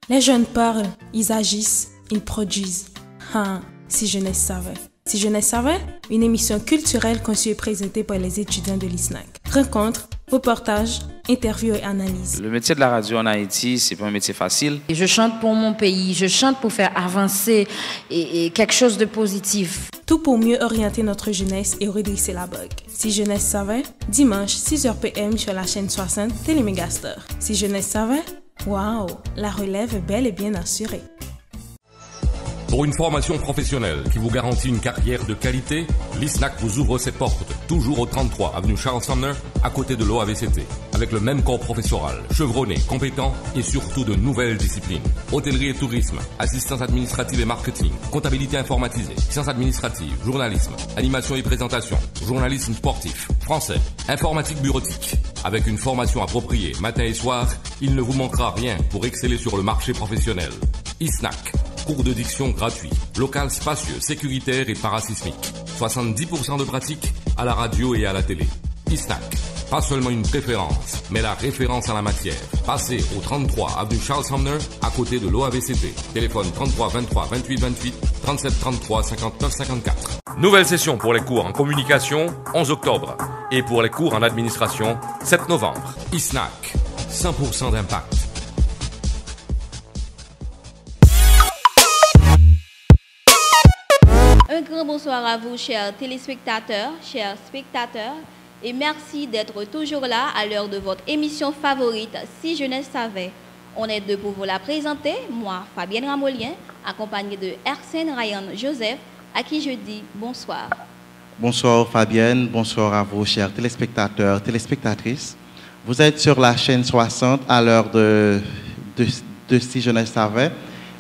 Les jeunes parlent, ils agissent, ils produisent. Ah, si jeunesse savait. Si jeunesse savait, une émission culturelle conçue et présentée par les étudiants de l'ISNAC. Rencontres, reportages, interviews et analyses. Le métier de la radio en Haïti, c'est pas un métier facile. Et je chante pour mon pays, je chante pour faire avancer et quelque chose de positif. Tout pour mieux orienter notre jeunesse et redresser la bogue. Si jeunesse savait, dimanche 6h PM sur la chaîne 60 Télémégastar. Si jeunesse savait, waouh, la relève est bel et bien assurée. Pour une formation professionnelle qui vous garantit une carrière de qualité, l'ISNAC vous ouvre ses portes, toujours au 33 avenue Charles Sumner, à côté de l'OAVCT, avec le même corps professoral, chevronné, compétent et surtout de nouvelles disciplines. Hôtellerie et tourisme, assistance administrative et marketing, comptabilité informatisée, sciences administratives, journalisme, animation et présentation, journalisme sportif, français, informatique bureautique. Avec une formation appropriée matin et soir, il ne vous manquera rien pour exceller sur le marché professionnel. ISNAC. Cours de diction gratuit, local spacieux, sécuritaire et parasismique. 70% de pratique à la radio et à la télé. ISNAC, pas seulement une préférence, mais la référence en la matière. Passez au 33 avenue Charles Sumner, à côté de l'OAVCT. Téléphone 33 23 28 28 37 33 59 54. Nouvelle session pour les cours en communication, 11 octobre. Et pour les cours en administration, 7 novembre. ISNAC, 100% d'impact. Un grand bonsoir à vous, chers téléspectateurs, chers spectateurs, et merci d'être toujours là à l'heure de votre émission favorite, Si Jeunesse savait. On est deux pour vous la présenter, moi, Fabienne Ramolien, accompagnée de Arsène Ryan Joseph, à qui je dis bonsoir. Bonsoir Fabienne, bonsoir à vous, chers téléspectateurs, téléspectatrices. Vous êtes sur la chaîne 60 à l'heure de Si Jeunesse savait.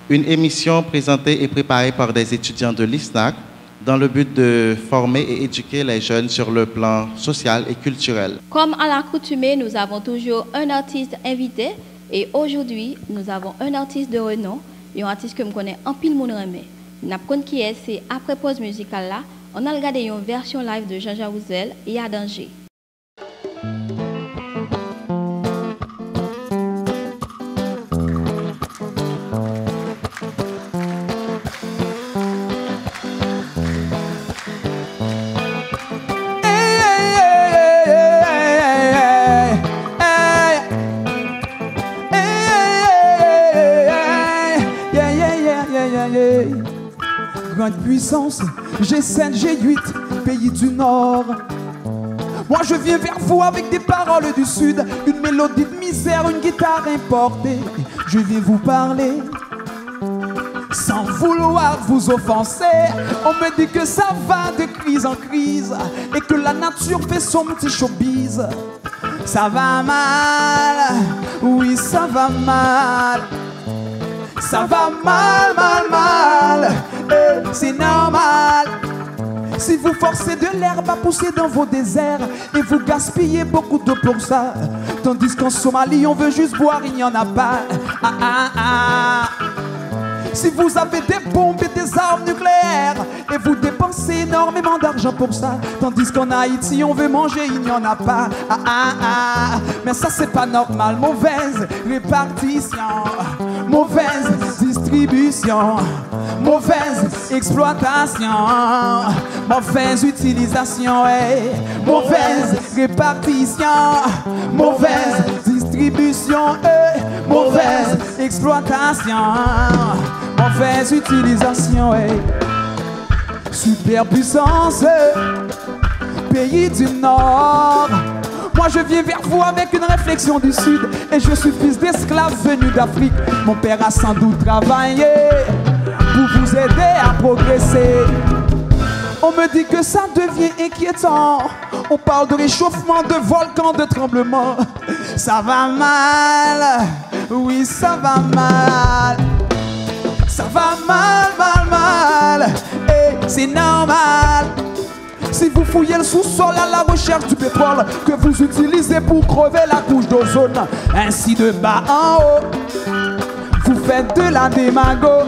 Une émission présentée et préparée par des étudiants de l'ISNAC dans le but de former et éduquer les jeunes sur le plan social et culturel. Comme à l'accoutumée, nous avons toujours un artiste invité et aujourd'hui, nous avons un artiste de renom et un artiste que je connais en pile moun remè. N'a pas qui est, c'est après pause musicale là, on a regardé une version live de Jean-Jean Rouzel et à danger. Grande puissance, G7, G8, pays du Nord. Moi je viens vers vous avec des paroles du Sud, une mélodie de misère, une guitare importée. Je viens vous parler sans vouloir vous offenser. On me dit que ça va de crise en crise et que la nature fait son petit showbiz. Ça va mal, oui ça va mal. Ça va mal, mal, mal, et c'est normal. Si vous forcez de l'herbe à pousser dans vos déserts et vous gaspillez beaucoup d'eau pour ça, tandis qu'en Somalie on veut juste boire, il n'y en a pas. Ah, ah, ah. Si vous avez des bombes et des armes nucléaires et vous dépensez énormément d'argent pour ça, tandis qu'en Haïti on veut manger, il n'y en a pas. Ah, ah, ah. Mais ça c'est pas normal, mauvaise répartition, mauvaise distribution, mauvaise exploitation, mauvaise utilisation, hey. Mauvaise répartition, mauvaise distribution, hey. Mauvaise exploitation, mauvaise utilisation, hey. Superpuissance, pays du Nord. Moi je viens vers vous avec une réflexion du Sud et je suis fils d'esclave venu d'Afrique. Mon père a sans doute travaillé pour vous aider à progresser. On me dit que ça devient inquiétant. On parle de réchauffement, de volcan, de tremblement. Ça va mal, oui ça va mal. Ça va mal, mal, mal, et c'est normal. Si vous fouillez le sous-sol à la recherche du pétrole que vous utilisez pour crever la couche d'ozone, ainsi de bas en haut, vous faites de la démago.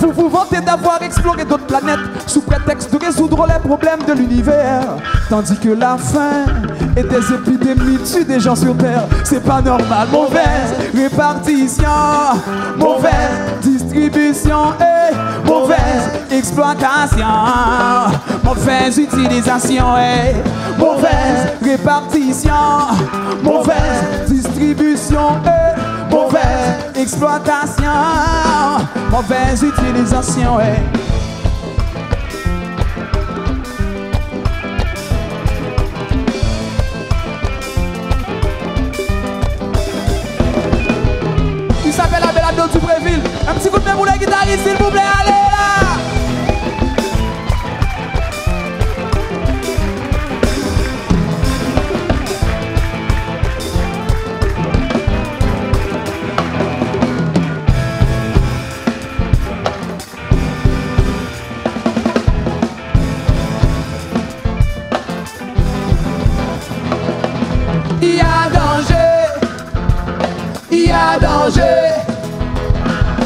Vous vous vantez d'avoir exploré d'autres planètes sous prétexte de résoudre les problèmes de l'univers, tandis que la faim et des épidémies tuent des gens sur terre. C'est pas normal. Mauvaise répartition, mauvaise distribution et mauvaise exploitation, mauvaise utilisation et mauvaise répartition, mauvaise distribution et mauvaise exploitation, mauvaise utilisation et il s'appelle la Belado du Bréville. Un petit coup de main pour les guitaristes, s'il vous plaît, allez là. Il y a danger, il y a danger,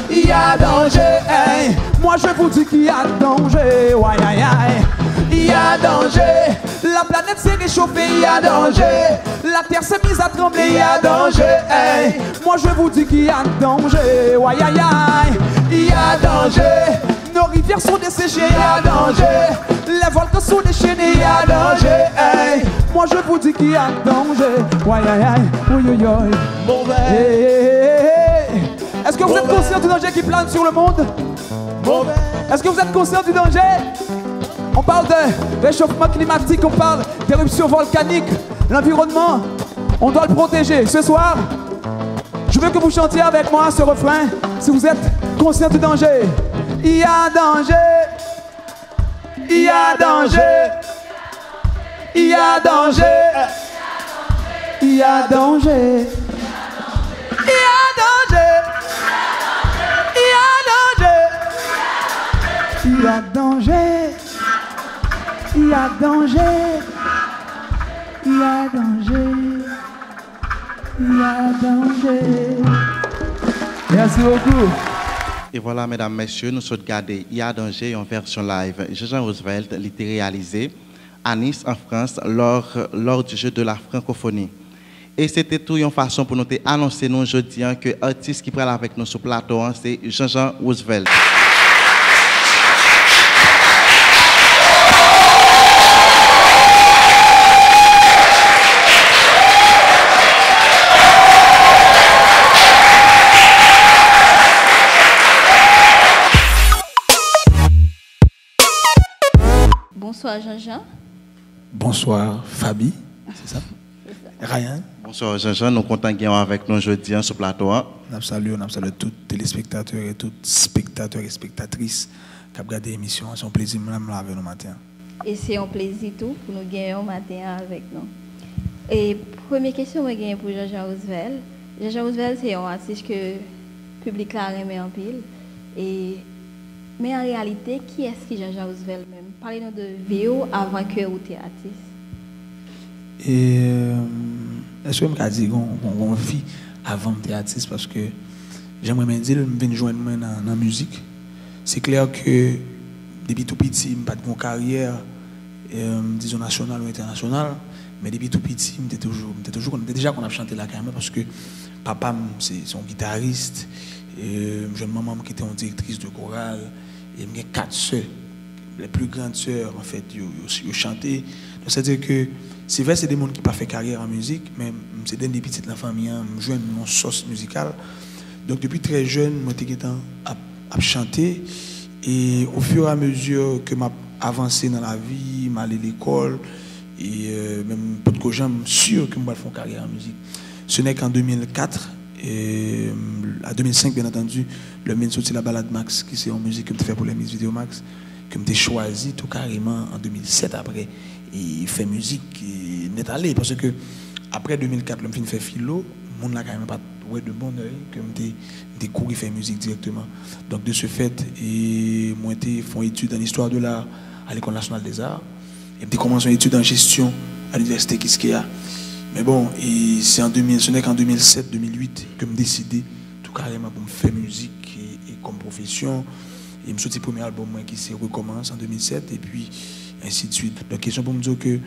il y a danger, hey. Moi je vous dis qu'il y a danger, ouais, aïe, aïe. Il y a danger, la planète s'est réchauffée, il y a danger. La terre s'est mise à trembler, il y a danger, hey. Moi je vous dis qu'il y a danger, ouais, aïe, aïe. Il y a danger, nos rivières sont desséchées, il y a danger. Les volcans sont déchaînés, il y a danger, hey. Moi je vous dis qu'il y a danger, ouais, aïe, aïe, oui, oui, oui. Mauvais. Hey, hey, hey. Est-ce que vous êtes conscient du danger qui plane sur le monde? Est-ce que vous êtes conscient du danger? On parle de réchauffement climatique, on parle d'éruption volcanique. L'environnement, on doit le protéger. Ce soir, je veux que vous chantiez avec moi ce refrain, si vous êtes conscient du danger. Il y a danger, il y a danger, il y a danger, il y a danger, il y a danger, il y a danger, il y a danger, il y a danger, il y a danger. Merci beaucoup. Et voilà, mesdames, messieurs, nous sommes regardés Il y a danger en version live. Jean Roosevelt l'a réalisé à Nice, en France, lors du jeu de la francophonie. Et c'était tout une façon pour nous annoncer nous aujourd'hui que l'artiste qui parle avec nous sur le plateau, c'est Jean Roosevelt. Bonsoir Jean-Jean. Bonsoir Fabi, c'est ça? Ryan. Bonsoir Jean-Jean, nous comptons gagner avec nous aujourd'hui sur le plateau. Nous saluons tous les téléspectateurs et tous spectateurs et spectatrices qui ont regardé l'émission. C'est un plaisir de nous avec nous matin. Et c'est un plaisir tout pour nous gagner un matin avec nous. Et première question que j'ai pour Jean Roosevelt. Jean Roosevelt, c'est un artiste que le public l'a aimé en pile. Mais en réalité, qui est-ce qui Jean Roosevelt même? Parlez-nous de VO avant que vous soyez artiste. Et est-ce que je me dis qu'on vit avant de artiste parce que j'aimerais bien dire que je viens joindre dans la musique. C'est clair que depuis tout petit, je n'ai pas de carrière, disons nationale ou internationale, mais depuis tout petit, déjà qu'on a chanté la carrière parce que papa, c'est son guitariste, et jeune maman qui était en directrice de chorale, et j'ai 4 sœurs. Les plus grandes sœurs, en fait, ils chantaient. C'est-à-dire que c'est vrai, c'est des gens qui n'ont pas fait carrière en musique, mais c'est des petites de la famille, je joue mon sauce musicale. Donc, depuis très jeune, moi, j'étais à chanter. Et au fur et à mesure que j'ai avancé dans la vie, j'ai allé à l'école, et même pour que j'aime sûr que je vais faire carrière en musique. Ce n'est qu'en 2004, et à 2005, bien entendu, le mien sorti la balade Max, qui c'est en musique que je fais pour les Miss Vidéo Max, que j'ai choisi tout carrément en 2007 après. Et fait musique et n'est allé parce que après 2004, je fait philo, le monde n'a quand même pas de bon oeil que j'ai couru faire musique directement. Donc de ce fait, moi j'ai fait une étude en histoire de l'art à l'École nationale des arts et j'ai commencé une étude en gestion à l'université Kiskeya. Mais bon, ce n'est qu'en 2007-2008 que j'ai décidé tout carrément pour me faire musique et comme profession. Et je sorti le premier album qui se recommence en 2007 et puis ainsi de suite. Donc question pour me dire que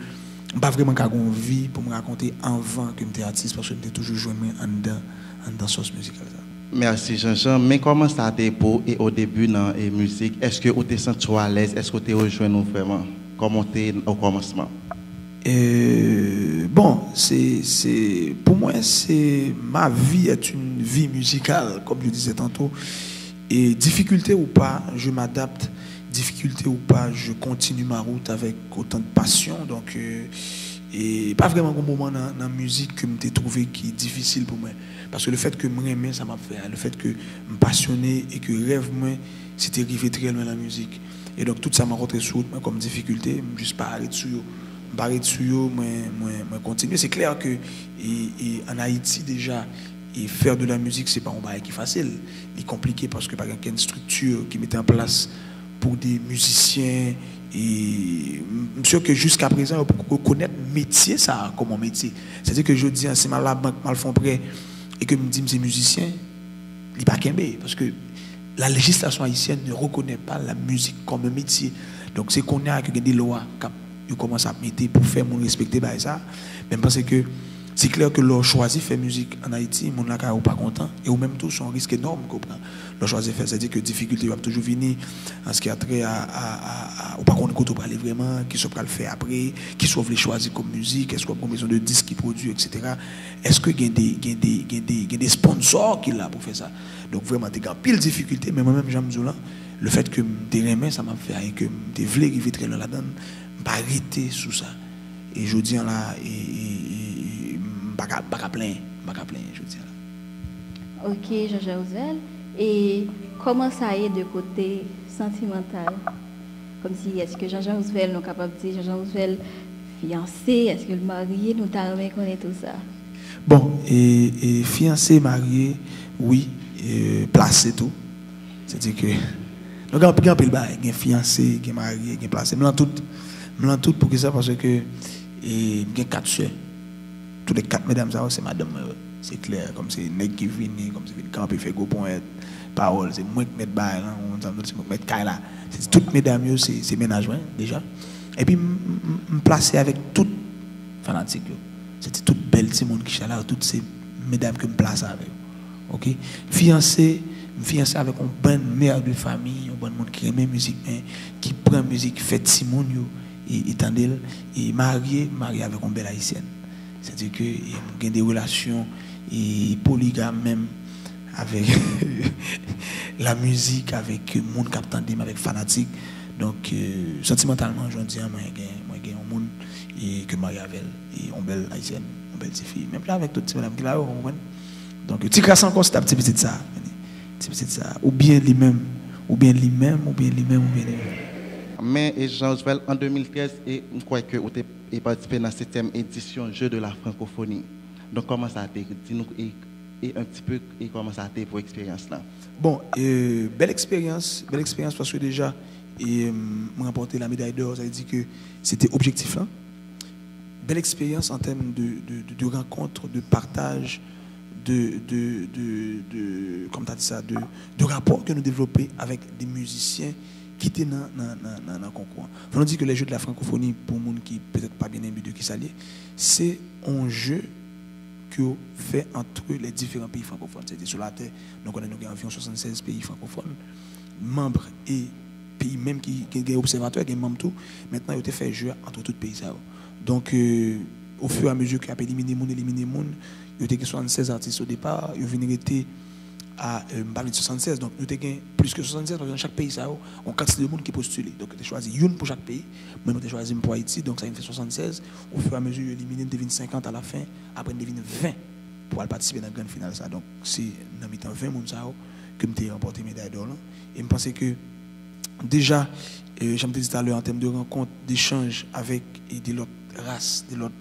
je pas vraiment qu'à une vie pour me raconter avant que j'étais artiste parce que j'étais toujours joué en dans sauce musicale. Merci Jean-Jean. Mais comment ça a été pour et au début dans la musique? Est-ce que vous êtes senti à l'aise? Est-ce que vous êtes rejoint nous vraiment? Comment vous êtes au commencement? Bon, pour moi, ma vie est une vie musicale, comme je disais tantôt. Et difficulté ou pas, je m'adapte. Difficulté ou pas, je continue ma route avec autant de passion. Donc, et pas vraiment un moment dans la musique que je trouvé qui est difficile pour moi. Parce que le fait que je m'aimais, ça m'a fait. Le fait que je me passionnais et que rêve moi, c'était arrivé très loin la musique. Et donc, tout ça m'a rentré sur moi comme difficulté. Juste pas arrêter dessus. Barrer dessus, moi continuer. C'est clair que en Haïti déjà, et faire de la musique, c'est pas un bail qui est facile. Il est compliqué parce que par exemple, il y a une structure qui mettait en place pour des musiciens. Et je suis sûr que jusqu'à présent, on connaître métier ça comme un métier. C'est-à-dire que je dis, si la banque mal font prêt et que je me dis que c'est musicien, il n'est pas qu'aimer. Parce que la législation haïtienne ne reconnaît pas la musique comme un métier. Donc c'est qu'on a que des lois qui commencent à mettre pour faire mon respecter ça. Mais je pense que c'est clair que leur choisi faire musique en Haïti, mon là pas content et ou même tout son risque énorme qu'on prend. Leur choisi faire, c'est-à-dire que difficulté va toujours venir en ce qui a trait à ou pas qu'on écoute parler vraiment, qui soit pas le faire après, qui soit les choisir comme musique, est-ce qu'on a besoin de disques qui produit, etc. Est-ce que il y a des sponsors qui là pour faire ça. Donc vraiment des gars pile difficulté, mais moi-même j'aime là, le fait que des remets ça m'a fait et que des vle arriver très loin là-dedans, pas arrêter sous ça. Et je dis là pas plein, je dis là. Ok, Jean-Jean Roosevelt. Et comment ça est de côté sentimental? Comme si, est-ce que Jean-Jean Roosevelt nous capable de dire, Jean-Jean Roosevelt fiancé, est-ce que le marié, nous t'as reconnu tout ça? Bon, et fiancé, marié, oui, placé tout. C'est-à-dire que, nous avons un peu le bail, il y a fiancé, il y a marié, il y a placé. Je tout pour que ça, parce que, il y a 4 soeurs. Toutes les 4 mesdames, c'est madame, c'est clair, comme c'est nèg qui vient, comme c'est quand on fait go poète, parole, c'est moi qui mets bail, c'est moi qui mets kaila. C'est toutes mesdames, c'est ménagement déjà. Et puis, me placer avec toutes fanatiques. C'était toutes belles, ces monde qui sont là, toutes ces mesdames que me place avec. OK? Fiancé avec une bonne mère de famille, un bon monde qui aime la musique, qui prend la musique, fait Simon, et marié avec une belle haïtienne. C'est-à-dire que y a des relations polygames même avec la musique, avec le monde qui avec fanatique. Donc, sentimentalement, je dis, moi, j'ai un monde que marié avec elle, et une belle haïtienne, une belle petite fille. Même là, avec toutes ces mesdames qui là, donc, tu crasses encore, c'est un petit peu de ça. Ou bien lui-même. Mais Jean-Roosevelt, en 2013, je crois que vous avez participé dans la 7e édition Jeux de la francophonie. Donc, comment ça a été? Dis-nous un petit peu comment ça a été pour l'expérience là. Bon, belle expérience parce que déjà, m'a remporté la médaille d'or, ça veut dire que c'était objectif là. Belle expérience en termes de rencontres, de partage, comme tu as dit ça, de rapports que nous développons avec des musiciens qui étaient dans le concours. Il faut dire que les Jeux de la francophonie, pour les gens qui peut-être pas bien aimés de qui s'allier, c'est un jeu que fait entre les différents pays francophones. C'est-à-dire sur la Terre, donc on a environ 76 pays francophones, membres et pays même qui sont observateurs, qui sont membres tout. Maintenant, ils ont fait jeu entre tous les pays. Donc, au fur et à mesure qu'il y a éliminé les gens, il y a 76 artistes au départ, ils viennent arrêter à 76. Donc, nous avons plus que 76 dans chaque pays. On a 4 de monde qui postulent. Donc, on a choisi une pour chaque pays. Moi, on a choisi pour Haïti. Donc, ça fait 76. Au fur et à mesure, il éliminé, devine 50 à la fin. Après, il devine 20 pour aller participer dans la grande finale. Donc, c'est dans le temps 20 personnes que j'ai remporté la médaille d'or. Et je pense que déjà, j'aime dit tout à l'heure, en termes de rencontres, d'échanges avec des autres races, des autres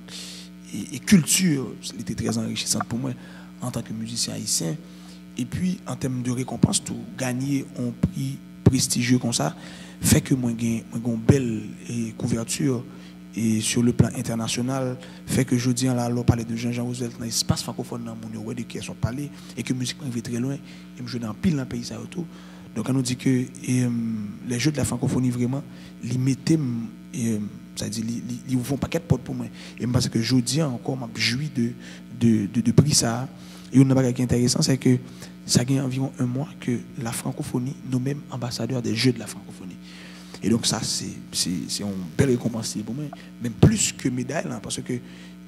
cultures, c'était très enrichissant pour moi en tant que musicien haïtien. Et puis, en termes de récompense, tout gagner un prix prestigieux comme ça fait que moi j'ai une belle couverture et sur le plan international, fait que je dis là, on parle de Jean-Jean Roosevelt dans l'espace francophone dans mon de qui sont parlé et que la musique est très loin et je joue dans pile dans le pays ça autour. Donc on nous dit que les jeux de la francophonie vraiment, ils mettent, c'est-à-dire ils ouvrent un paquet de portes pour moi. Et parce que je dis encore, je jouis de prix ça. Et on a qui est intéressant, c'est que ça gagne environ un mois que la francophonie, nous-mêmes ambassadeurs des jeux de la francophonie. Et donc ça, c'est une belle récompense pour moi, même plus que médaille, hein, parce que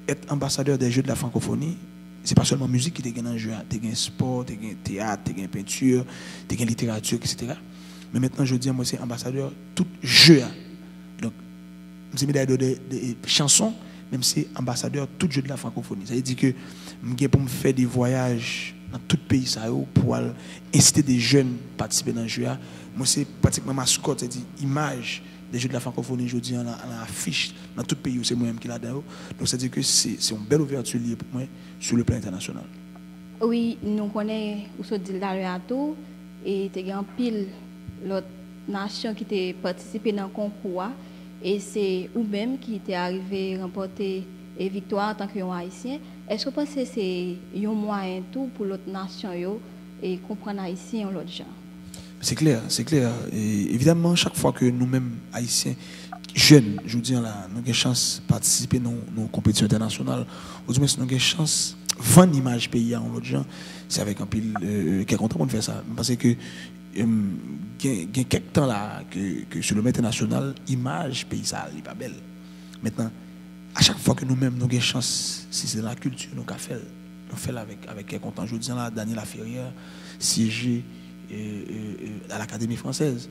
être ambassadeur des jeux de la francophonie, c'est pas seulement musique qui te gagne en jeu, tu gagne sport, tu gagne théâtre, tu gagne peinture, tu gagne littérature, etc. Mais maintenant, je dis, moi, c'est ambassadeur tout jeu. Donc, c'est médaille de chansons, même c'est ambassadeur tout jeu de la francophonie. Ça veut dire que je pour me faire des voyages dans tout le pays pour inciter des jeunes à participer dans le jeu. Moi, c'est pratiquement mascotte, c'est-à-dire image des jeux de la francophonie, je dis, en affiche dans tout le pays où c'est moi-même qui l'a dedans. Donc, c'est-à-dire que c'est une belle ouverture liée pour moi sur le plan international. Oui, nous connaissons, où se dit là tout, et il y a un pile l'autre nation qui a participé dans le concours, et c'est vous-même qui est arrivé à remporter une victoire en tant que haïtien. Est-ce que vous pensez que c'est un moyen tout pour l'autre nation et comprendre haïtien en l'autre genre? C'est clair, c'est clair. Et évidemment, chaque fois que nous-mêmes, Haïtiens, jeunes, je vous dis, là, nous avons une chance de participer dans nos compétitions internationales, nous avons une chance de vendre l'image pays en l'autre genre, c'est avec un pile qui est content pour faire ça. Parce que il y a quelques temps là, que sur le plan international, l'image pays, ça n'est pas belle. Maintenant, à chaque fois que nous-mêmes, nous avons une chance, si c'est dans la culture, nous faisons avec quelques content. Je vous dis, là, Daniel Laferrière, siégé à l'Académie française.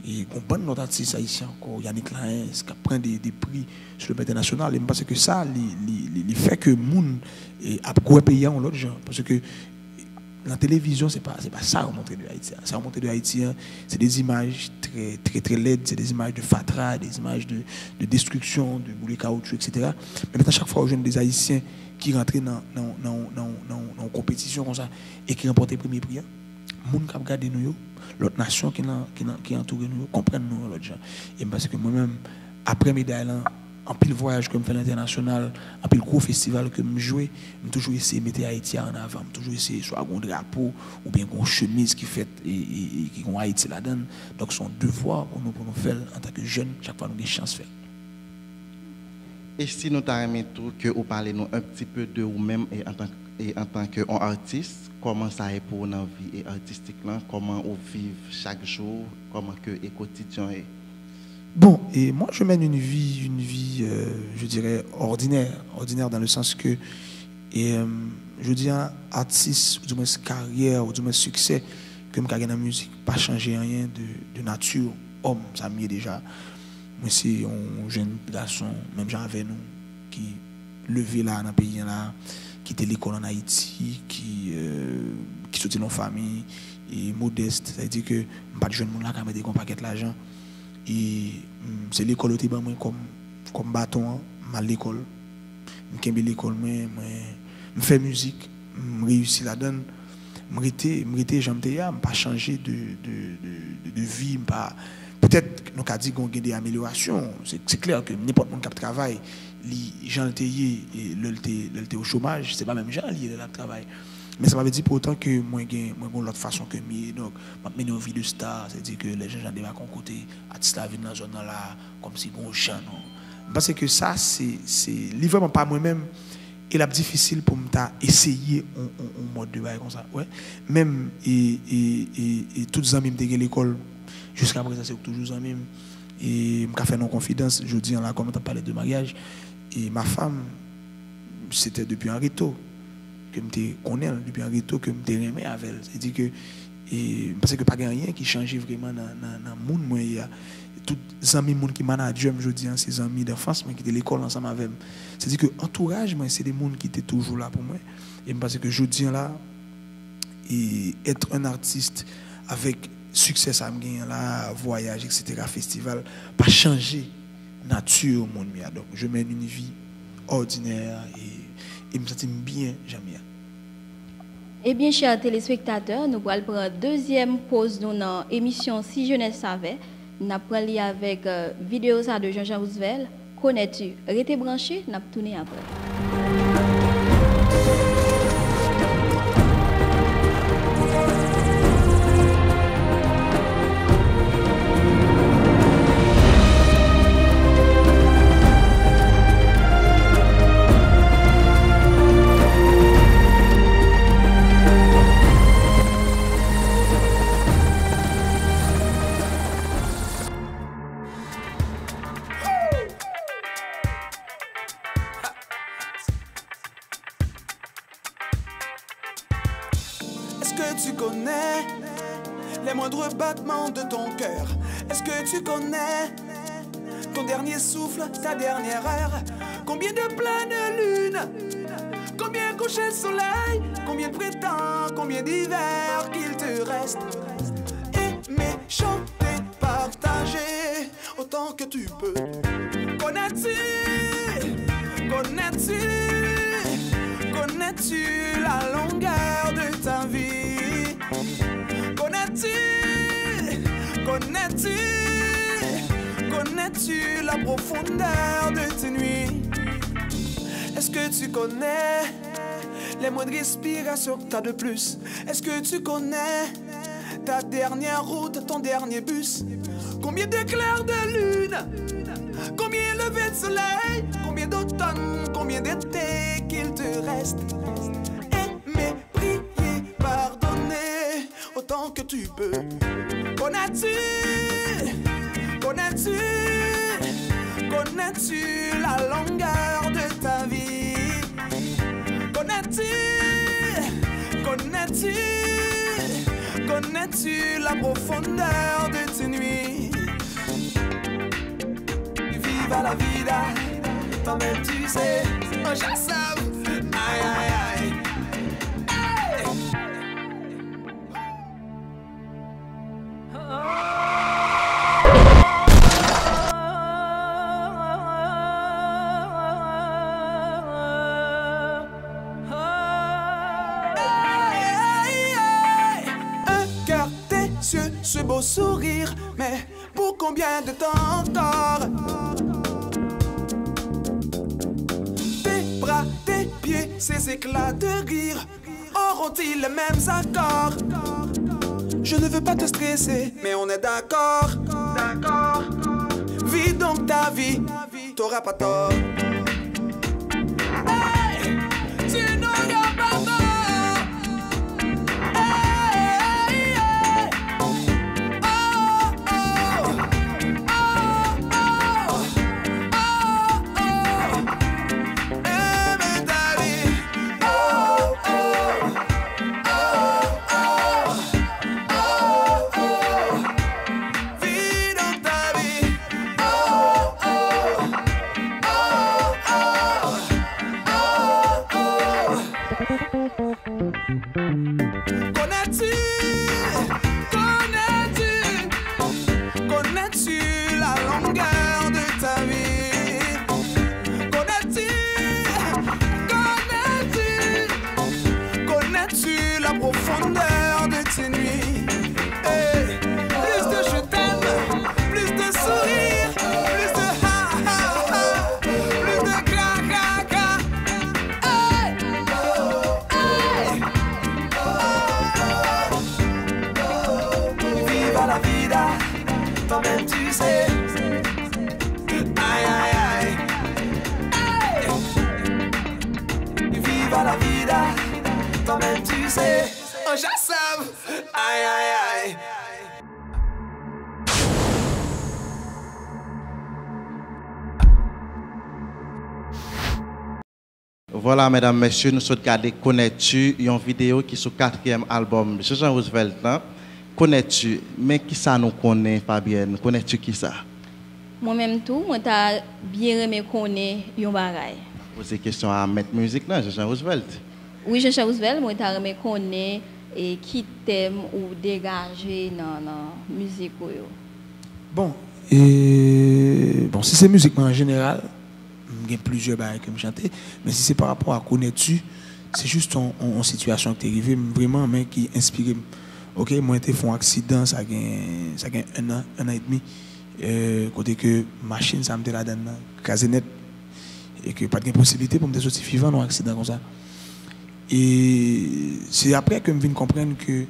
Et on prend notre artiste haïtien encore, Yannick Laens, qui prend des prix sur le plan international. Et parce que ça, il fait que le monde a beaucoup payé en l'autre genre. Parce que la télévision, c'est pas ça qu'on montre de Haïti. Ça qu'on montre de Haïti, c'est des images très laides, c'est des images de fatras, des images de destruction, de boulet caoutchouc, etc. Mais maintenant, chaque fois, aux jeunes des Haïtiens qui rentrent dans une compétition comme ça et qui remportent le premier prix, les gens qui regardent nous, l'autre nation qui entoure nous, comprennent nous, l'autre gens. Et parce que moi-même, après médaille, en pile voyage que je fais à l'international, en pile gros festival que je joue, je toujours essayer de mettre Haïti en avant, je toujours essayer soit un drapeau ou bien une chemise qui fait et qui ont Haïti là-dedans. Donc, c'est un devoir pour nous faire en tant que jeunes, chaque fois nous avons des chances de faire. Et si nous t'aimons tout, que vous parlez nous un petit peu de vous-même et en tant qu'artiste, comment ça est pour notre vie artistique là, comment vous vivez chaque jour, comment que le quotidien est? Bon, et moi je mène une vie je dirais ordinaire dans le sens que, je dis un artiste, ou du moins carrière, ou du moins succès, que je gagne dans la musique, pas changer rien de nature, homme, ça m'y est déjà. Moi c'est un jeune garçon, même j'avais nous, qui levé là dans le pays là, qui était l'école en Haïti, qui sortit dans la famille, et modeste, c'est-à-dire que pas de jeune monde là qui a mis des paquets d'argent. Et c'est l'école qui est comme bâton, mal l'école. Je suis l'école, je fais musique, je réussis là-dedans. Je j'aime pas changer de vie. Peut-être qu'on a dit qu'on a des améliorations. C'est clair que n'importe qui travaille, les gens qui sont au chômage, ce n'est pas même gens qui sont au travail. Mais ça veut dire pour autant que moi j'ai l'autre façon que moi, donc je mène une vie de star, c'est-à-dire que les gens ne vont pas côté artiste la vie dans la zone là comme si bon chant non. Parce que ça c'est vraiment pas moi-même et la difficile pour me essayer un mode de bail comme ça. Ouais. Même et tous les amis de l'école jusqu'à présent c'est toujours amis et me fait non confidence, je dis là comme on parlé de mariage et ma femme c'était depuis un rito que je connais depuis un rito que je aimé avec elle. C'est-à-dire que parce que pas rien qui change vraiment dans le monde. Moi, il y a tous les amis qui managent, je dis, ces amis d'enfance qui étaient à l'école ensemble avec moi. C'est-à-dire que l'entourage, c'est des gens qui étaient toujours là pour moi. Et parce que je dis là, et être un artiste avec succès, ça me gagne là, voyage, etc., festival, pas changer nature au monde. Donc, je mène une vie ordinaire et me sens bien jamais. Eh bien, chers téléspectateurs, nous allons prendre deuxième pause dans l'émission Si Jeunesse savait. Nous allons prendre avec vidéo ça de Jean-Jean Roosevelt. Connais-tu? Restez branchés, nous allons tourner après. les moindres battements de ton cœur. Est-ce que tu connais ton dernier souffle, ta dernière heure? Combien de pleines lunes, combien de couchers de soleil, combien de printemps, combien d'hiver qu'il te reste? Aimer, chanter, partager autant que tu peux. Connais-tu la longueur de ta vie? Connais-tu la profondeur de tes nuits? Est-ce que tu connais les moindres respirations que t'as de plus? Est-ce que tu connais ta dernière route, ton dernier bus? Combien de clairs de lune, combien de levées de soleil, combien d'automne, combien d'été qu'il te reste? Aimer, prier, pardonner autant que tu peux. Connais-tu la longueur de ta vie? Connais-tu la profondeur de tes nuits? Viva la vida, toi-même tu sais, oh je sais, aïe aïe aïe. Ce beau sourire, mais pour combien de temps encore? Tes bras, tes pieds, ces éclats de rire auront-ils les mêmes accords? Je ne veux pas te stresser, mais on est d'accord. Vis donc ta vie, t'auras pas tort. Hey, tu n'auras pas tort. Connais-tu la longueur de ta vie? Connais-tu la profondeur de tes nuits? Hey, plus de je t'aime, plus de sourire, plus de ha ha ha, plus de gra gra gra. Hey, hey. Viva la vida, toi-même tu sais. Aïe aïe aïe. Hey. Viva la vida, toi-même tu sais. Oh je sais. Aïe aïe aïe. Voilà, mesdames, messieurs, nous sommes regardés Connais-tu, une vidéo qui est sur le 4e album Jean Roosevelt. Connais-tu, mais qui ça nous connaît, Fabienne? Connais-tu qui ça? Moi-même tout, moi t'as bien aimé connaître yon bagay. Poser question à mettre musique là, Jean Roosevelt. Oui, Jean Roosevelt, moi t'as aimé connaître et qui t'aime ou dégager dans la musique yo. Bon, si c'est musique en général, il y a plusieurs bails que je chante, mais si c'est par rapport à Connais-tu, c'est juste une situation qui est arrivée vraiment, mais qui inspire. Ok, moi j'ai fait un accident, ça a un an et demi, côté que machine ça me là dedans, casé net, et que pas de possibilité pour me sortir vivant dans un accident comme ça. Et c'est après que je viens comprendre que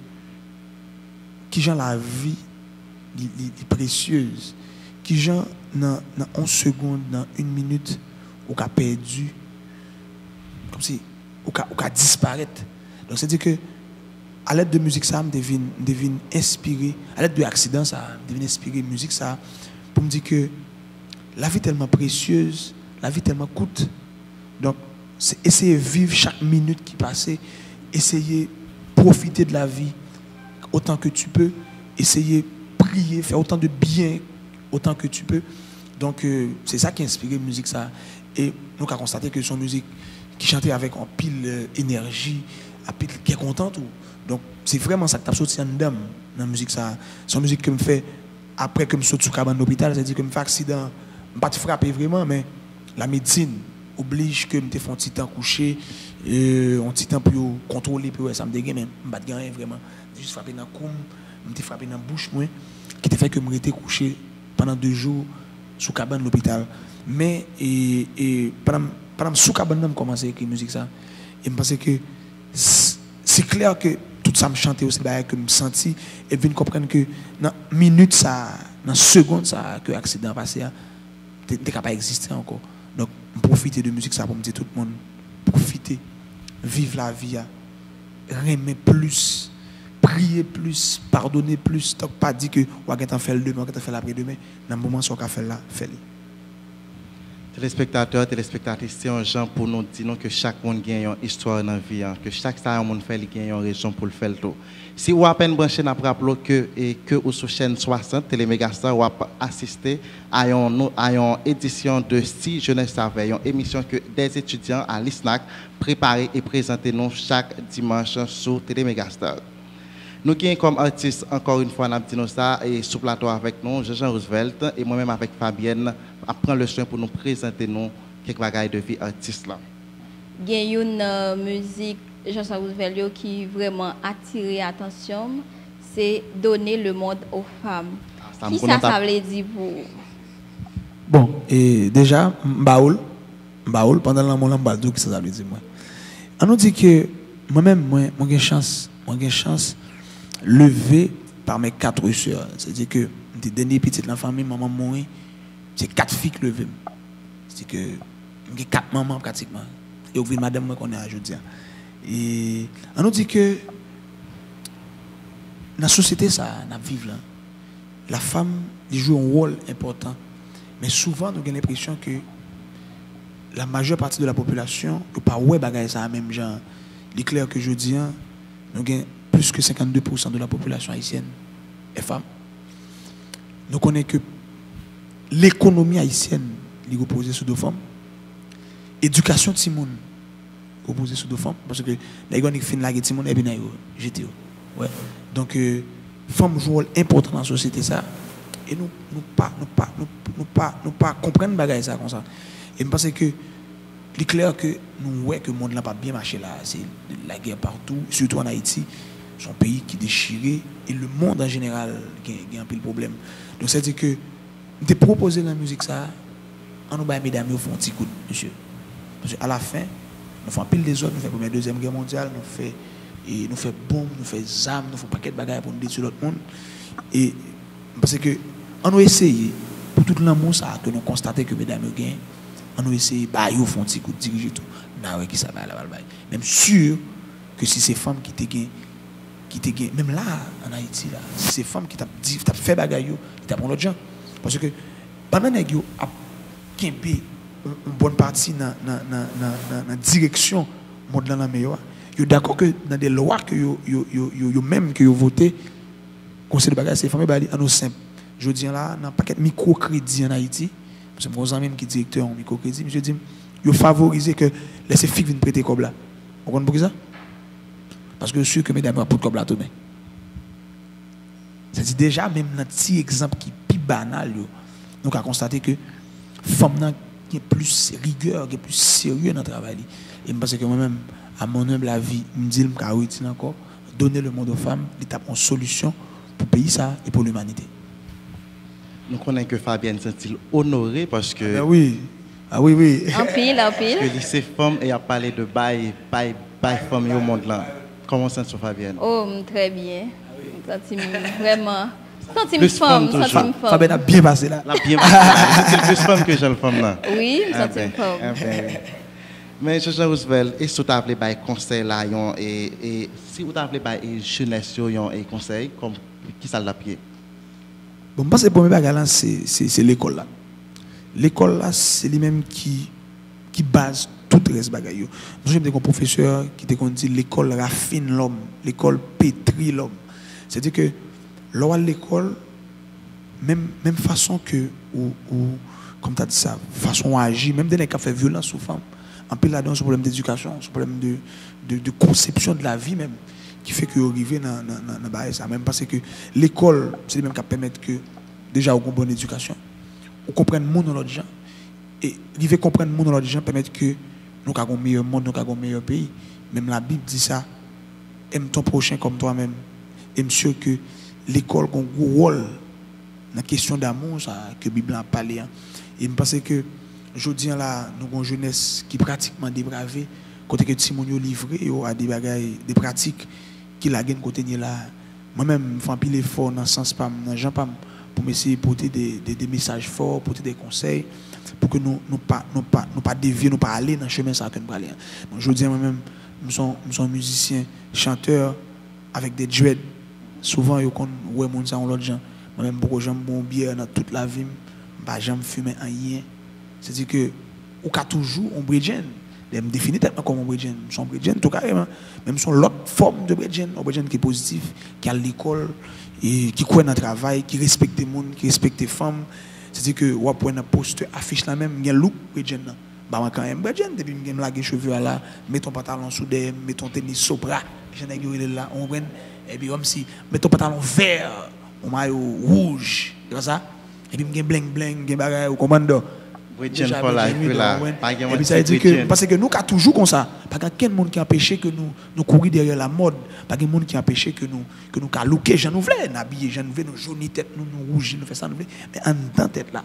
qui gens la vie est précieuse, qui gens dans 11 secondes, dans 1 minute, ou qu'a perdu, comme si ou qu'a disparaître. Donc c'est-à-dire que à l'aide de musique ça me devine inspiré, à l'aide de l'accident ça me devine inspiré musique ça pour me dire que la vie est tellement précieuse, la vie tellement coûte. Donc c'est essayer de vivre chaque minute qui passe, essayer de profiter de la vie autant que tu peux essayer prier, faire autant de bien autant que tu peux. Donc c'est ça qui a inspiré la musique ça. Et nous avons constaté que son musique qui chantait avec en pile énergie, en pile qui est contente. Donc c'est vraiment ça que tu as sorti en dedans dans la musique ça. Son musique que me fait après que je saute sous cabane d'hôpital, c'est-à-dire que je fais accident, je pas te frapper vraiment, mais la médecine oblige que je me fais un petit temps couché, un petit temps pour contrôler, pour ça me dégaine même, je ne pas vraiment, juste frapper dans le cou, je me frapper dans la bouche, moi, qui te fait que je me couché pendant 2 jours sous cabane d'hôpital. Mais pendant sous cabane, je commencé à écrire musique ça, et je pense que c'est clair que tout ça me chantait aussi, que je me senti, et je viens comprendre que dans minute ça, dans seconde ça, que l'accident passé, tu n'es capable d'exister encore. Donc, profiter de musique ça pour me dire tout le monde, profiter, vivre la vie, aimer plus, prier plus, pardonner plus. Donc, pas dire que on va faire le demain, on va faire l'après-demain. Dans le moment où on va faire là, fais-le. Téléspectateurs, téléspectatrices, c'est un genre pour nous dire que chaque monde gagne une histoire dans la vie, que chaque fois qu'on fait, il gagne une raison pour le faire tout. Si vous avez à peine branché, nous rappelons que vous sur chaîne 60, Télémégastar, vous avez assisté à une édition de Si Jeunesse Savait, une émission que des étudiants à l'ISNAC préparent et présentent nous chaque dimanche sur Télémégastar. Nous qui sommes comme artistes, encore une fois, nous avons dit ça, et sous plateau avec nous, Jean Roosevelt, et moi-même avec Fabienne, à prendre le soin pour nous présenter nous quelques bagages de vie artiste là. Il y a une musique, Jean Roosevelt, qui vraiment attiré l'attention, c'est donner le monde aux femmes. Qui ça veut dire pour vous? Bon, et déjà, Mbaoul, pendant le moment, Mbaldou, qui ça veut dire moi. On nous dit que moi-même, moi j'ai chance levé par mes 4 soeurs. C'est-à-dire que des derniers petits de la famille, maman mourit, c'est 4 filles qui levées. C'est-à-dire que j'ai 4 mamans pratiquement. Et au vu de madame, moi qu'on est aujourd'hui. Et on nous dit que dans la société, ça, nous vivons là. La femme joue un rôle important. Mais souvent, nous avons l'impression que la majeure partie de la population, ne pas ouais bagaille ça même genre. Il est clair que je dis, nous avons plus que 52% de la population haïtienne est femme. Nous connaissons que l'économie haïtienne est reposée sur 2 femmes. Éducation de Simone reposée sur 2 femmes. Parce que les gens qui finissent la Simone et bien j'étais. Ouais. Donc, femmes jouent un rôle important dans la société ça. Et nous pas comprendre bagaille ça comme ça. Et je pense que il est clair que nous voyons que le monde n'a pas bien marché là. C'est la guerre partout, surtout en Haïti. C'est un pays qui est déchiré et le monde en général a un peu de problème. Donc c'est-à-dire que de proposer la musique ça, on nous bat mesdames, nous font un petit coup, monsieur. Parce qu'à la fin, nous faisons pile des autres, nous faisons la Première, Deuxième Guerre mondiale, nous faisons bombe, nous faisons armes, nous faisons un paquet de bagages pour nous détruire l'autre monde. Et parce que on a essayé, pour tout l'amour ça, que nous constatons que mesdames nous gagnent, on a essayé, bah, ils font un petit coup de diriger tout. Non, qui ça va là, même sûr que si ces femmes qui te gagnent, même là, en Haïti, là, si ces femmes qui t'ont fait bagaille, qui t'ont pris l'autre gens. Parce que pendant que vous avez une bonne partie dans la direction monde dans la meilleure, vous êtes d'accord que dans des lois que vous même que vous votez, conseil de bagaille, ces femmes, à nous simple. Je dis là, dans un paquet de microcrédits en Haïti, parce que mon ami qui est directeur en microcrédit, je dis, vous favorisez que les filles viennent prêter comme là. Vous comprenez pour ça? Parce que je suis sûr que mesdames n'ont pas de comme là tout de même. C'est déjà même un petit exemple qui est plus banal. Nous avons constaté que les femmes qui ont plus rigueur, qui ont plus sérieux dans le travail. Et je pense que moi-même, à mon humble avis, je me dis que encore donner le monde aux femmes, l'étape en solution pour le pays ça et pour l'humanité. Nous connaissons que Fabienne s'est honorée parce que. Ah oui. Ah oui, oui. En pile. Parce que lycée femme et a parlé de bail femmes au monde là. Comment ça se Fabienne? Oh, très bien. Vraiment. Sentime femme. Fabienne a bien passé là. C'est plus femme que jeune femme là. Oui, sentime femme. Mais Jean Roosevelt, est-ce que tu as appelé par conseil là et si vous avez appelé par jeunesse et conseil, comme qui ça l'a pied? Bon, parce que le premier bagage c'est l'école là. L'école là, c'est lui-même qui base tout le reste bagaille. Moi j'ai un professeur qui te dit l'école raffine l'homme, l'école pétrit l'homme. C'est-à-dire que Là, à l'école, même façon que, ou comme tu as dit ça, façon d'agir, même des gens qui fait violence aux femmes, en plus là-dedans, c'est un problème d'éducation, c'est un problème de conception de la vie même, qui fait que vous arrivez dans ça. Même parce que l'école, c'est même qui permet que, déjà, vous avez une bonne éducation, vous comprenez le monde dans l'autre gens, et arriver à comprendre le monde dans l'autre gens permet que nous avons un meilleur monde, nous avons un meilleur pays. Même la Bible dit ça, aime ton prochain comme toi-même. Et monsieur que l'école a un gros rôle dans la question d'amour que la Bible a parlé. Et je pense que aujourd'hui, là, nous avons une jeunesse qui est pratiquement dépravée, côté que Timon livré à des pratiques qui la gagne côté là. Moi-même, je fais un pile effort dans le sens pour essayer de porter des messages forts, porter des conseils, pour que nous ne pas dévier, nous pas aller dans le chemin ça que nous parlons. Aujourd'hui, moi-même, nous sommes musiciens, chanteurs, avec des dreads. Souvent, ils ont ouais, ça l'autre gens. Moi-même, beaucoup j'aime bon bière dans toute la vie, bah j'aime fumer un rien. C'est-à-dire que ou qu'a toujours un bridgen. Je me définis tellement comme un bridgen. Son bridgen tout carrément. Même son l'autre forme de bridgen, un bridgen qui est positif, qui a l'école et qui croit dans le travail, qui respecte les gens, qui respecte les femmes. C'est-à-dire que ou après un poste affiche la même, il y a look bridgen là. Bah moi quand même bridgen depuis me la cheveux là, mets ton pantalon sous des, mets ton tennis sopra, j'en ai là, on prend et puis comme si mets ton pantalon vert, on maillot rouge, comme ça. Et puis me bling bling, gen bagay au commando. Et puis ça veut dire que parce que nous avons toujours comme ça, pas qu'il y a monde qui empêche que nous courir derrière la mode, pas qu'il y a monde qui empêche que nous looker, j'en nous voulons, habiller, j'en nous voulons, nous jaune tête, nous rouge, nous fait ça, nous voulons, mais en dedans tête là,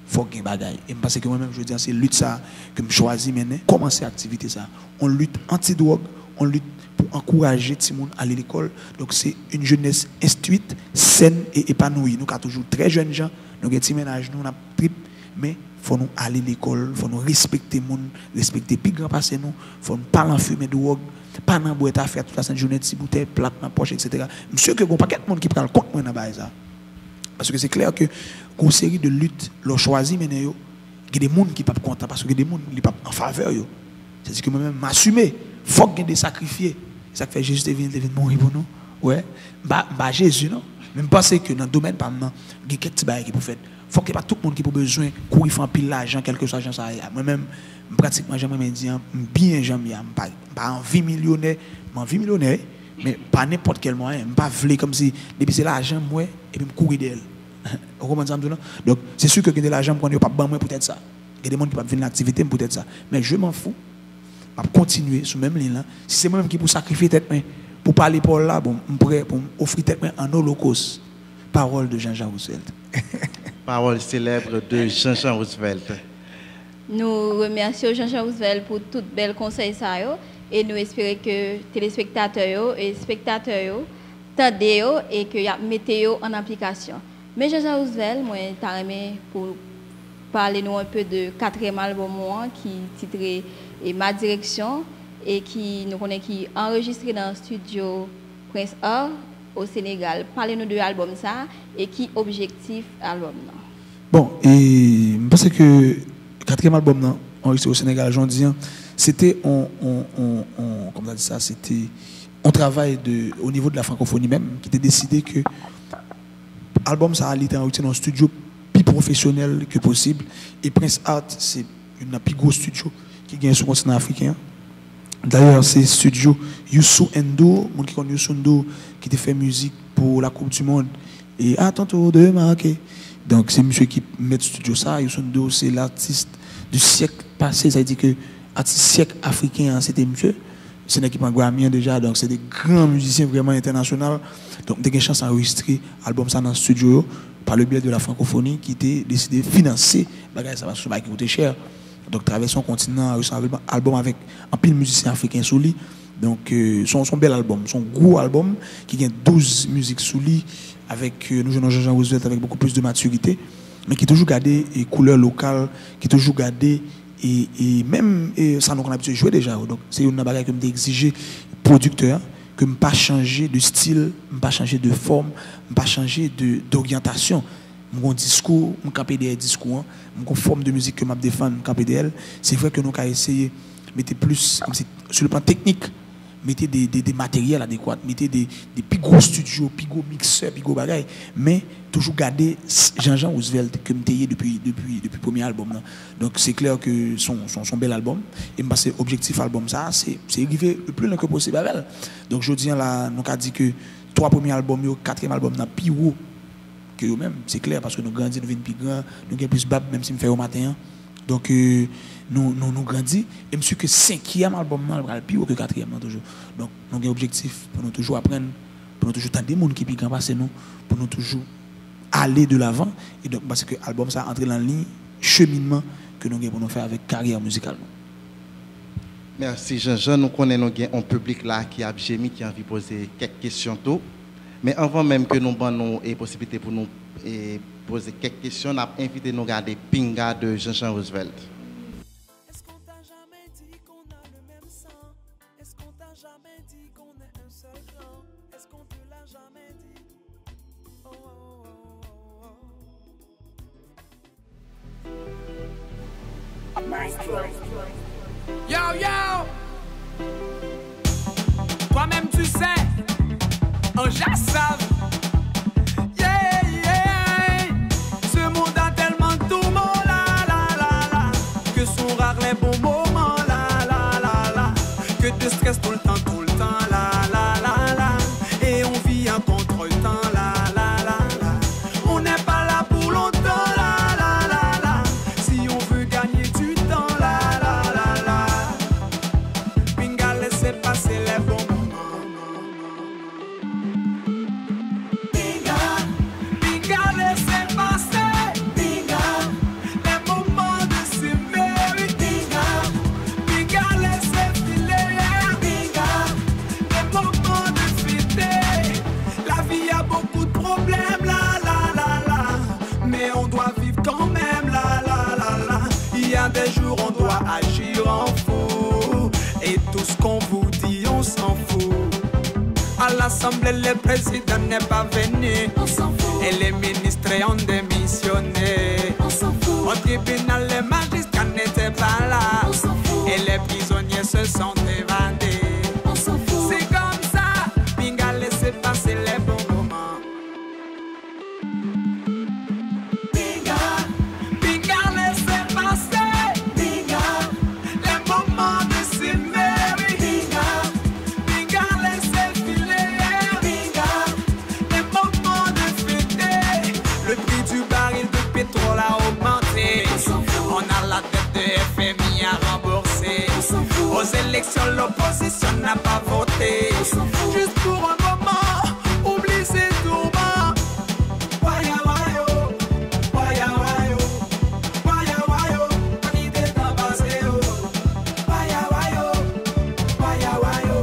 faut qu'il y ait bagay. Et parce que moi-même je dis c'est lutte ça que je choisis maintenant, commencer activité ça. On lutte anti-drogue, on lutte pour encourager tout le monde à aller à l'école. Donc c'est une jeunesse instruite, saine et épanouie. Nous avons toujours très jeunes gens, nous avons des ménages, nous avons trip, mais il faut nous aller à l'école, il faut nous respecter les gens, respecter les plus grands passés nous, il faut nous pas en fumer de drogue, pas en boire à faire toute la journée de bouteilles, plate dans la poche, etc. Monsieur, que il n'y a pas de monde qui prend le compte dans ça. Parce que c'est clair que une série de luttes, l'ont choisi, mais il y a des gens qui ne sont pas contents parce que des gens qui ne sont pas en faveur. C'est-à-dire que moi-même, m'assumer, il faut qu'il y ait des sacrifiés. C'est ça que fait Jésus devient mourir pour nous. Ouais. Bah Jésus, non. Même penser que dans le domaine, par exemple, il y a quelques petits bails qui peuvent faire. Il faut qu'il n'y ait pas tout le monde qui a besoin de courir faire un pile d'argent, quelque chose d'argent. Moi-même, pratiquement, j'aimerais dire, bien, j'aime pas envie millionnaire, mais pas n'importe quel moyen. Je ne pas vouloir comme si, depuis c'est l'argent, moi, et puis je courir d'elle. Vous comprenez? Donc, c'est sûr que de l'argent, quand il n'y a pas de peut-être ça. Il y a des gens qui peuvent venir l'activité, peut-être ça. Mais je m'en fous. Je vais continuer sur la même ligne là. Si c'est moi-même qui pour sacrifier tête pour parler pour là, bon, je pourrais offrir tête en holocauste. Parole de Jean-Jean Roosevelt. Parole célèbre de Jean-Jean Roosevelt. Nous remercions Jean-Jean Roosevelt pour tout bel conseil ça et nous espérons que téléspectateurs et spectateurs tendent et que y mettez en application. Mais Jean-Jean Roosevelt, moi t'arrêter pour parler nous un peu de 4e album qui titré et Ma Direction et qui nous connaît qui enregistré dans le studio Prince A au Sénégal. Parlez-nous de l'album ça et qui objectif album là. Bon, et je pense que le 4e album là, enregistré au Sénégal, j'en dis, c'était comment on dit ça, c'était un travail au niveau de la francophonie même qui était décidé que l'album ça allait être enregistré dans un studio plus professionnel que possible et Prince Art c'est une des plus gros studios qui gagne sur le continent africain. D'ailleurs, c'est studio Youssou N'Dour, mon qui connaît Youssou N'Dour, qui a fait musique pour la Coupe du Monde. Et à tantôt de marquer. Donc, c'est monsieur qui met le studio ça. Youssou N'Dour, c'est l'artiste du siècle passé. Ça veut dire que l'artiste siècle africain, c'était monsieur. C'est un équipement Grammy déjà. Donc, c'est des grands musiciens vraiment internationaux. Donc, il y a une chance d'enregistrer l'album ça dans le studio par le biais de la francophonie qui était décidé de financer. Ça va qui coûter cher. Donc, traverser un continent, un album avec un pile de musiciens africains sous lui. Donc, son bel album, son gros album qui a 12 musiques sous lui avec nous jeunes Jean-Jean Roosevelt avec beaucoup plus de maturité, mais qui toujours gardé les couleurs locales, qui toujours gardé et même ça nous a habitué de jouer déjà. Donc, c'est une bagarre que je exigé producteur que je ne pas changer de style, je ne pas changer de forme, je ne pas changer d'orientation. Mon discours, mon capé des discours, mon forme de musique que je défends, mon capé d'elle, c'est vrai que nous avons essayé de mettre plus sur le plan technique, mettez des matériels adéquats, mettez des plus gros studios, plus gros mixeurs, plus gros bagages, mais toujours garder Jean-Jean Roosevelt que je depuis le premier album. Là. Donc c'est clair que son bel album, et parce que l'objectif album ça, c'est arriver le plus loin que possible avec elle. Donc je dis là, nous avons dit que 3 premiers albums, 4e album, n'a plus haut que eux-mêmes, c'est clair, parce que nous grandissons, nous venons plus grand, nous avons plus bab, même si nous faisons au matin. Donc nous grandissons, et je suis que 5e album, nous plus haut que 4e toujours. Donc nous avons un objectif pour nous toujours apprendre, pour nous toujours tendre des gens qui sont plus grands nous, pour nous toujours aller de l'avant. Et donc parce que l'album ça entre dans la ligne cheminement que nous avons pour nous faire avec carrière musicale. Merci Jean-Jean. Nous connaissons un public là qui a gémi, qui a envie de poser quelques questions tout. Mais avant même que nous avons une possibilité pour nous poser quelques questions, on a invité nous à regarder Pinga de Jean-Jean Roosevelt. Est-ce qu'on t'a jamais dit qu'on a le même sang? Est-ce qu'on t'a jamais dit qu'on est un seul clan? Est-ce qu'on te l'a jamais dit? Oh, oh, oh, oh, oh. Maestro. Yo, yo! Toi-même tu sais, on já savent. Yeah, yeah! Ce monde a tellement de tourments, la, la, la, la, que sont rares les bons moments, la, la, la, la, que de stress tout le temps, la, la, la, la, et on vit en contre-temps, la, la, la, la. On n'est pas là pour longtemps, la, la, la, la, si on veut gagner du temps, la, la, la, la. Pinga, laissez passer les bons moments. Des jours on doit agir en fou, et tout ce qu'on vous dit on s'en fout. À l'Assemblée le président n'est pas venu, on s'en fout. Et les ministres ont démissionné, on s'en fout. Au tribunal les magistrats n'étaient pas là, on s'en fout. Et les prisonniers se sont évadés, on s'en fout. C'est comme ça, Pinga laissez passer les bons moments. Aux élections, l'opposition n'a pas voté. Juste pour un moment, oublie ces tourments. Waya wayo, waya wayo, waya wayo, on y est dans baseo. Waya wayo, waya wayo,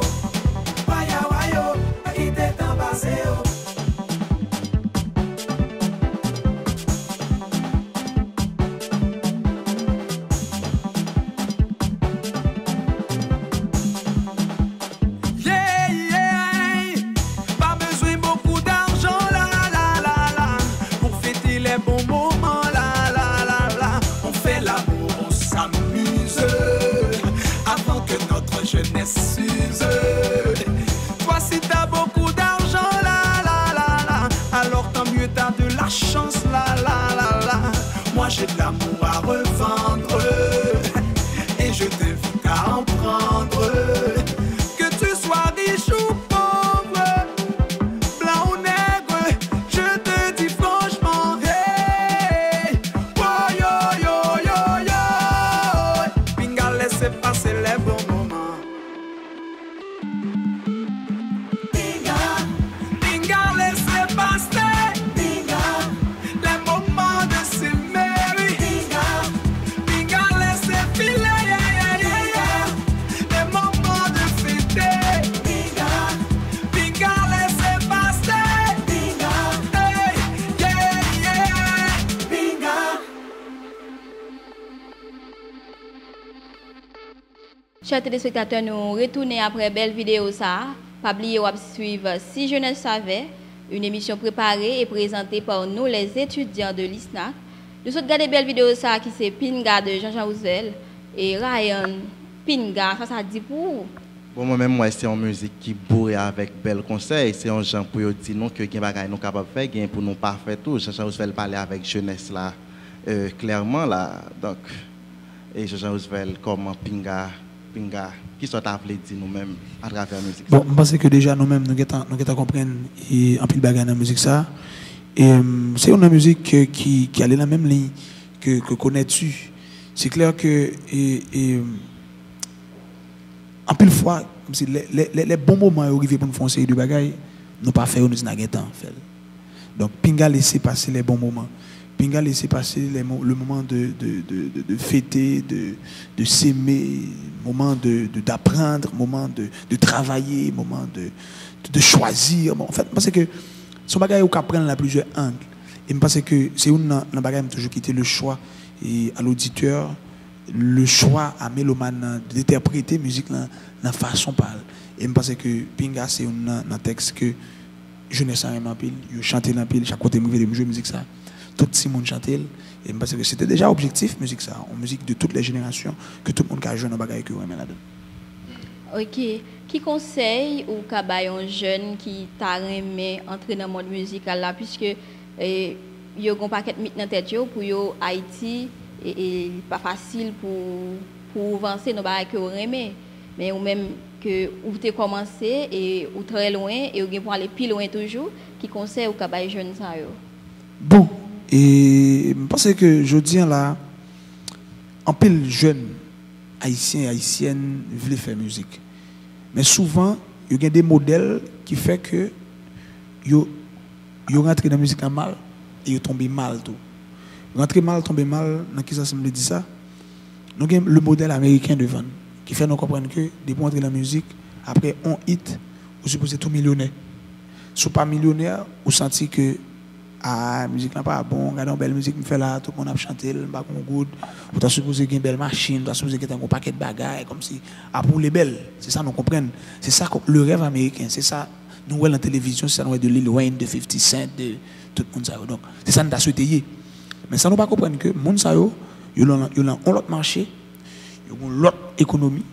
waya wayo, on y est dans baseo. Jeunesse s'use. Toi si t'as beaucoup d'argent, la la la la, alors tant mieux t'as de la chance, la la la la. Moi j'ai de l'amour à revendre, et je t'invite à en prendre. Que tu sois riche ou pauvre, blanc ou nègre, je te dis franchement, hey, oh, yo yo yo yo, Pinga laissez passer les bons moments. Chers téléspectateurs, nous retournons après belle vidéo ça. Pas oublier de suivre Si Jeunesse Savait, une émission préparée et présentée par nous les étudiants de l'ISNAC. Nous sommes regardé belle vidéo ça qui c'est Pinga de Jean-Jean Roosevelt et Ryan Pinga, ça dit pour. Pour moi-même, moi, c'est une musique qui bourre avec bel conseil. C'est un genre pour dire non que gain bagay nous capable faire, gain pour nous pas faire tout. Jean-Jean Roosevelt parler avec jeunesse là clairement là. Donc et Jean-Jean Roosevelt comment pinga qui soit appelé dire nous-mêmes à travers la musique. Bon, je pense que déjà nous-mêmes nous getons comprendre et en pile bagay dans la musique ça. Et c'est une musique qui allait dans la même ligne que connais-tu. C'est clair que en pile fois, comme si les bons moments arrivés pour nous faire une série de bagailles, nous pas faire, nous disons temps. Donc, Pinga laisser passer les bons moments. Pinga laisser passer le moment de fêter, de s'aimer, moment d'apprendre, moment de travailler, moment de choisir. En fait, parce que son bagaille où qu'apprendre à plusieurs angles. Et je pense que c'est une bagaille toujours quitté le choix et à l'auditeur. Le choix à mélomane d'interpréter la musique dans la façon parle. Et je pense que Pinga, c'est un texte que je ne sais pas pile, je chante dans pile, chaque côté de jouer musique ça. Tout le monde chante. Et je pense que c'était déjà objectif musique ça, une musique de toutes les générations, que tout le monde a joué dans le bagage que vous aimez là-dedans. Ok. Qui conseille ou kabay un jeune qui t'a aimé entrer dans le monde musical là, puisque il y a un paquet de mythes dans la tête pour Haïti. Et pas facile pour avancer dans les que vous aimez, mais ou même que vous avez commencé et ou très loin et vous pour aller plus loin toujours, qui conseille au cabay jeune ça yo. Bon, et je pense que je dis là, en pile jeune haïtien et haïtienne veulent faire musique, mais souvent il y a des modèles qui fait que yo rentrent dans la musique en mal et yo tombent mal tout. Rentrer mal, tomber mal, dans qui ça me dit ça? Nous avons le modèle américain devant, qui fait nous comprendre que, depuis qu'on entre dans la musique, après on hit, vous supposez tout millionnaire. Si vous n'êtes pas millionnaire, vous sentez que la musique n'est pas bon, regardez une belle musique, me fait là, tout le monde a chanté, le bac on good, vous êtes supposé avoir une belle machine, vous êtes supposé avoir un paquet de bagages, comme si, pour les belles, c'est ça nous comprenons. C'est ça le rêve américain, c'est ça, nous voyons la télévision, c'est ça nous voyons de Lil Wayne, de 50 Cent, de tout le monde ça. Donc, c'est ça nous a souhaité. Mais ça nous pas comprendre que les gens ils ont un autre marché, ils ont l'autre économie.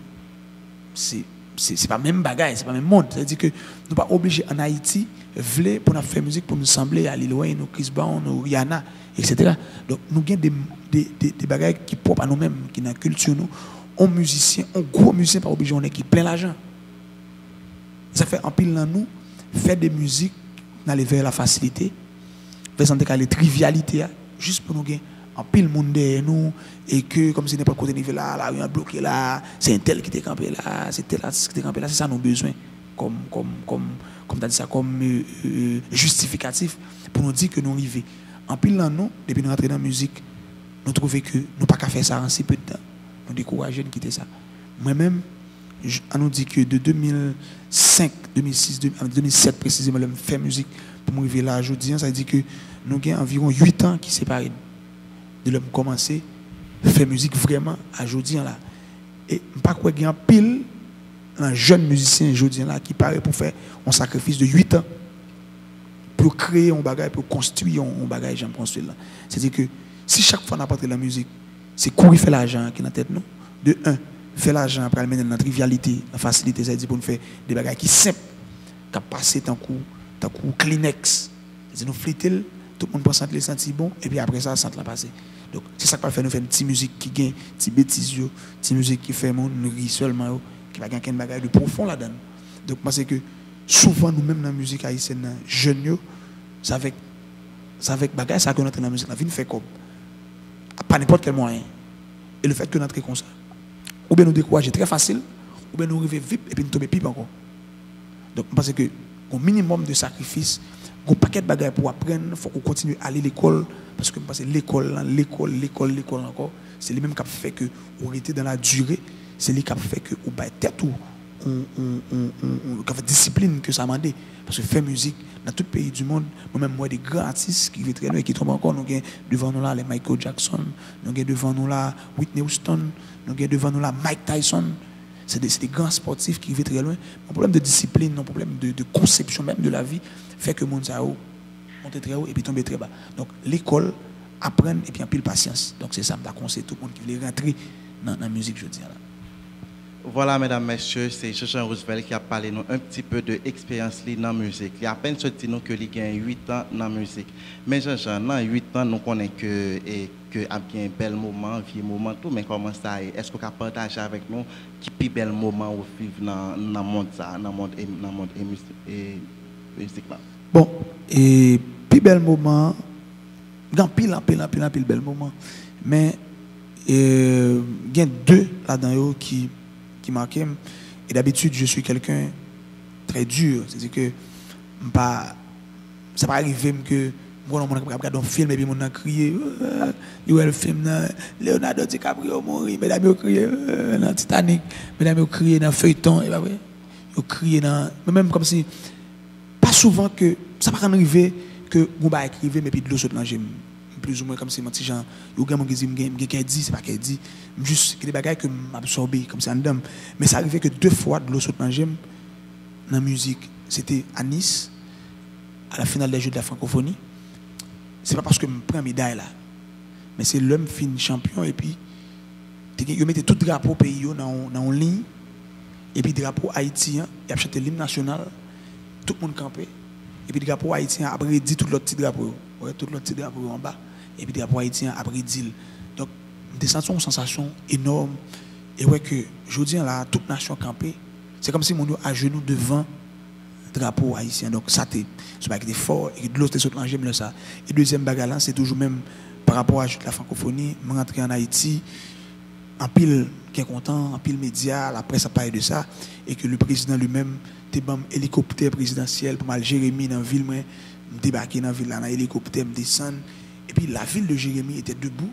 C'est pas même bagage, c'est pas même monde. C'est-à-dire que nous pas obligés en Haïti pour nous faire musique pour nous sembler à Lil Wayne, ou Chris Brown, ou Rihanna, etc. Donc nous avons des bagages qui propres à nous-mêmes, qui dans la culture nous. On musicien, on gros musicien pas obligé on est qui plein l'argent. Ça fait en pile dans nous faire des musiques d'aller vers la facilité, vers la trivialité. Juste pour nous gagner en pile monde derrière nous et que comme si n'importe côté niveau là il y a bloqué là, c'est un tel qui était campé là, c'est tel artiste qui était campé là, c'est ça nos besoins comme t'as dit ça comme justificatif pour nous dire que nous arrivons en pile dans nous depuis nous rentrer dans la musique, nous trouvons que nous pas qu'à faire ça en si peu de temps, nous décourager de quitter ça. Moi-même on nous dit que de 2005, 2006, 2007 précisément, je fais musique pour m'arriver là aujourd'hui, ça veut dire que nous avons environ 8 ans qui séparent de l'homme commencer à faire musique vraiment à aujourd'hui là. Et pas quoi il y a pile un jeune musicien aujourd'hui là qui paraît pour faire un sacrifice de 8 ans pour créer un bagage, pour construire un bagage, j'aime construire là. C'est-à-dire que si chaque fois on apporte la musique, c'est courir faire l'argent qui est dans la tête nous. De un, faire l'argent pour aller dans la trivialité, la facilité, c'est-à-dire pour nous faire des bagages qui sont simples, qui passent tant coup Kleenex. C'est nous flitter, tout le monde pense que les sentir bon, et puis après ça, ça la passer. Donc c'est ça qui va faire nous faire une petite musique qui gagne, une petite bêtise, une petite musique qui fait mon rit seulement, qui va gagner un bagage de profond là-dedans. Donc moi c'est que souvent nous-mêmes dans la musique haïtienne, jeunes, c'est avec bagage ça que nous dans la musique, la vie nous fait comme pas n'importe quel moyen. Et le fait que nous entrons comme ça, ou bien nous décourager très facile, ou bien nous arriver vite et puis nous tomber pipe encore. Donc parce que au minimum de sacrifice, un paquet de bagages pour apprendre, il faut qu'on continue à aller à l'école, parce que l'école encore, c'est les mêmes qui fait que on était dans la durée, c'est les qui fait que on bat tête tout, on fait discipline que ça m'a demandé, parce que faire musique dans tout pays du monde, moi-même moi des grands artistes qui vivent très loin et qui tombent encore, nous avons devant nous là les Michael Jackson, nous avons devant nous là Whitney Houston, nous avons devant nous là Mike Tyson. C'est des grands sportifs qui vivent très loin. Un problème de discipline, un problème de conception même de la vie fait que mon sao monte très haut et puis tombe très bas. Donc l'école apprendre et puis en pile patience. Donc c'est ça, je conseille tout le monde qui veut rentrer dans la musique, je dis là. Voilà, mesdames, messieurs, c'est Jean Roosevelt qui a parlé nous un petit peu de l'expérience dans la musique. Il a à peine sorti nous que il a 8 ans dans la musique. Mais Jean, dans 8 ans, nous connaissons que a bien un bel moment, vieux moment, tout, mais comment ça est? Est-ce que vous pouvez partager avec nous qui plus bel moment au vivre dans le monde, dans le monde et musique? Bon, et plus bel moment, grand pile bel moment, mais il y a deux là-dedans qui marquent. Et d'habitude, je suis quelqu'un très dur, c'est-à-dire que ça va arriver que moi, on regarde un film et puis on a crié, le film, Leonardo DiCaprio mourit, mesdames, ils crié dans Titanic, mesdames, ils crié dans Feuilleton, et après, ils crié dans. Même comme si, pas souvent que, ça va arriver que on va écrire, mais puis de l'eau saute dans le plus ou moins comme si mon petit gens, il y a des gens qui dit, c'est pas qu'elle dit, juste des bagages que m'absorber comme ça en dedans. Mais ça arrivait que 2 fois de l'eau saute dans la musique. C'était à Nice, à la finale des Jeux de la francophonie. C'est pas parce que je prends médaille là, mais c'est l'homme fin champion et puis il mettait tout drapeau pays dans une ligne et puis drapeau haïtien, il a chanté l'hymne national, tout le monde campé et puis drapeau haïtien après dit tout l'autre petit drapeau, ouais, tout l'autre petit drapeau en bas et puis drapeau haïtien après dit. Donc des sensations, une sensation énorme et ouais que je dis là toute nation campée, c'est comme si mon à genoux devant drapeau haïtien. Donc ça c'est pas fort et de l'autre c'est j'aime ça. Et deuxième bagarre c'est toujours même par rapport à la francophonie, je rentré en Haïti en pile qui est content, en pile média, la presse a parlé de ça et que le président lui-même était un hélicoptère présidentiel pour mal Jérémy dans la ville, moi débarquer dans la ville là, dans hélicoptère, me descendre et puis la ville de Jérémy était debout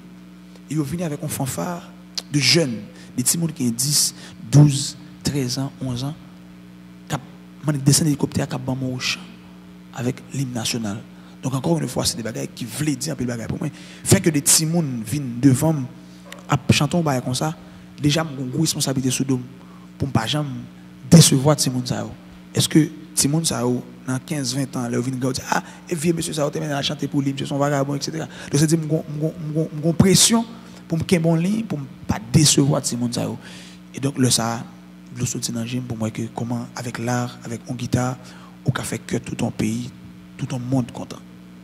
et il est venu avec un fanfare de jeunes, des petits monde qui ont 10, 12, 13 ans, 11 ans. Je descends l'hélicoptère à mon champ avec l'hymne national. Donc encore une fois, c'est des bagages qui voulaient dire un peu de bagages pour moi. Fait que des petits gens viennent devant moi, chanter un bagage comme ça, déjà j'ai une grosse responsabilité sur nous pour ne pas jamais décevoir ces gens. Est-ce que ces gens, dans 15-20 ans, ils viennent dire, ah, et vieux monsieur, ça va chanter pour lui, monsieur son vagabond, etc. Donc c'est-à-dire que j'ai une pression pour me faire bon ligne, pour ne pas décevoir ces gens. Et donc le ça. Le soutien dans pour moi que comment avec l'art, avec une guitare, on peut faire que tout un pays, tout un monde content.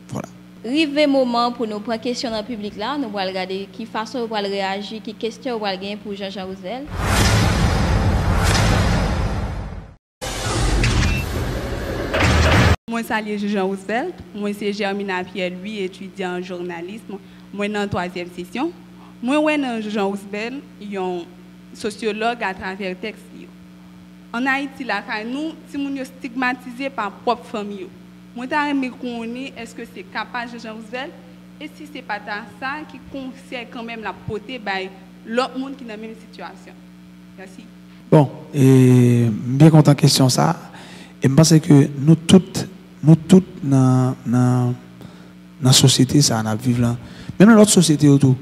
Voilà. Rive moment pour nous prendre question dans le public là, nous allons regarder qui façon on va réagir, qui question on va gagner pour Jean Roosevelt. Moi salue Jean Roosevelt, moi c'est Germina Pierre lui étudiant en journalisme, moi dans 3e session. Moi ouais dans Jean Roosevelt, il y a un sociologue à travers texte. En Haïti, là, nous, si nous sommes stigmatisés par propre famille, moi, est-ce que c'est capable de Jean Roosevelt? Et si ce n'est pas ça qui concerne quand même la beauté de l'autre monde qui est dans la même situation? Merci. Bon, et bien content de question ça. Et je pense que nous toutes dans la société, ça, on vivre là. Même dans l'autre société autour.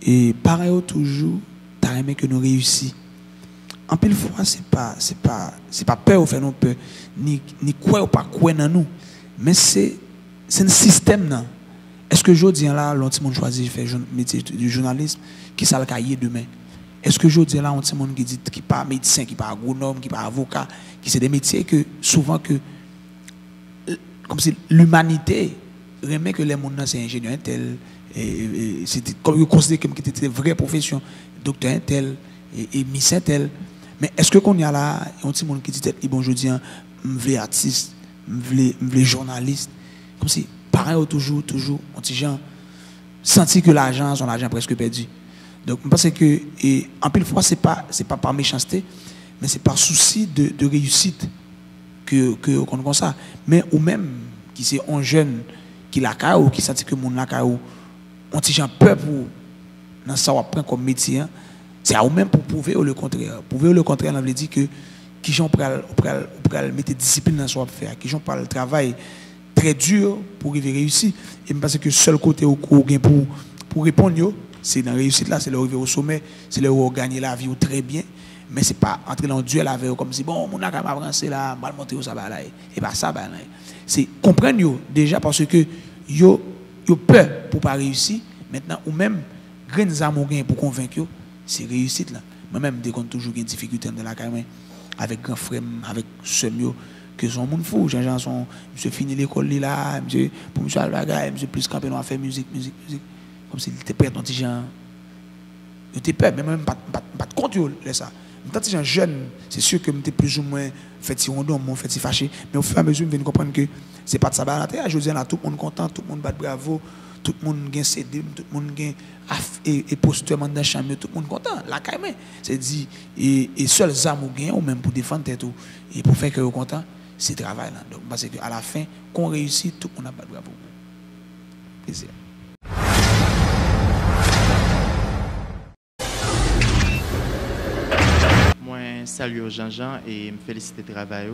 Et pareil, toujours, tu as aimé que nous réussissions. En pile fois, c'est pas peur ou faire non peur, ni quoi ou pas quoi dans nous. Mais c'est un système là. Est-ce que je dis là, l'autre monde choisit de faire métier du journalisme, qui ça le cahier demain? Est-ce que je dis là, l'autre monde qui dit qui pas médecin, qui pas agronome, qui pas avocat, qui c'est des métiers que souvent que comme si l'humanité remet que les gens c'est ingénieur tel, c'était comme considéré comme c'était une vraie profession, docteur tel et médecin tel. Mais est-ce que qu'on y a là un petit monde qui dit bon je dis je veux artiste, je veux journaliste comme si pareil toujours un petit gens senti que l'argent son argent presque perdu. Donc je pense que en pile fois c'est pas par méchanceté mais c'est par souci de réussite que qu'on comme ça. Mais ou même qui c'est un jeune qui la ca ou qui senti que mon la ca ou un petit gens peur pour dans ça on prend comme métier. C'est à vous-même pour prouver le contraire. Prouver le contraire, on veut dire que qui j'en pral mettre discipline dans ce qu'on faire, qui j'en parle travail très dur pour arriver réussir. Et je pense que le seul côté où pour répondre, c'est dans la réussite là, c'est le arriver au sommet, c'est le où gagner la vie très bien. Mais c'est pas entrer dans le duel avec comme si bon, mon a qu'à m'avancer là, mal monter au sabbat là. Et pas ça, c'est comprendre déjà parce que yo peur pour pas réussir. Maintenant ou même graines amour pour convaincre c'est réussite là. Moi-même, dès qu'on toujours des difficultés dans la carrière, avec grand frère, avec ce mieux, que son monde fou. Jean-Jean, monsieur fini l'école là, monsieur, pour monsieur Alvaga, monsieur plus campé, on a fait musique. Comme s'il était prêt, ton petit Jean. Il était prêt, mais même pas de contrôle, ça. Quand je suis jeune, c'est sûr que je suis plus ou moins fait si rondon, fait si fâché. Mais au fur et à mesure, je viens comprendre que c'est pas de ça. Je dis là, tout le monde content, tout le monde bat bravo, tout le monde gagne CD, tout le monde gagne et posture dans la chambre, tout le monde content. La carrément, c'est dit, et seul âme ou gagne, ou même pour défendre tête, et pour faire que vous content, c'est travail là. Donc, parce qu'à la fin, qu'on réussit, tout le monde a bat bravo. Plaisir. Moi, salut Jean-Jean et me félicite de travail.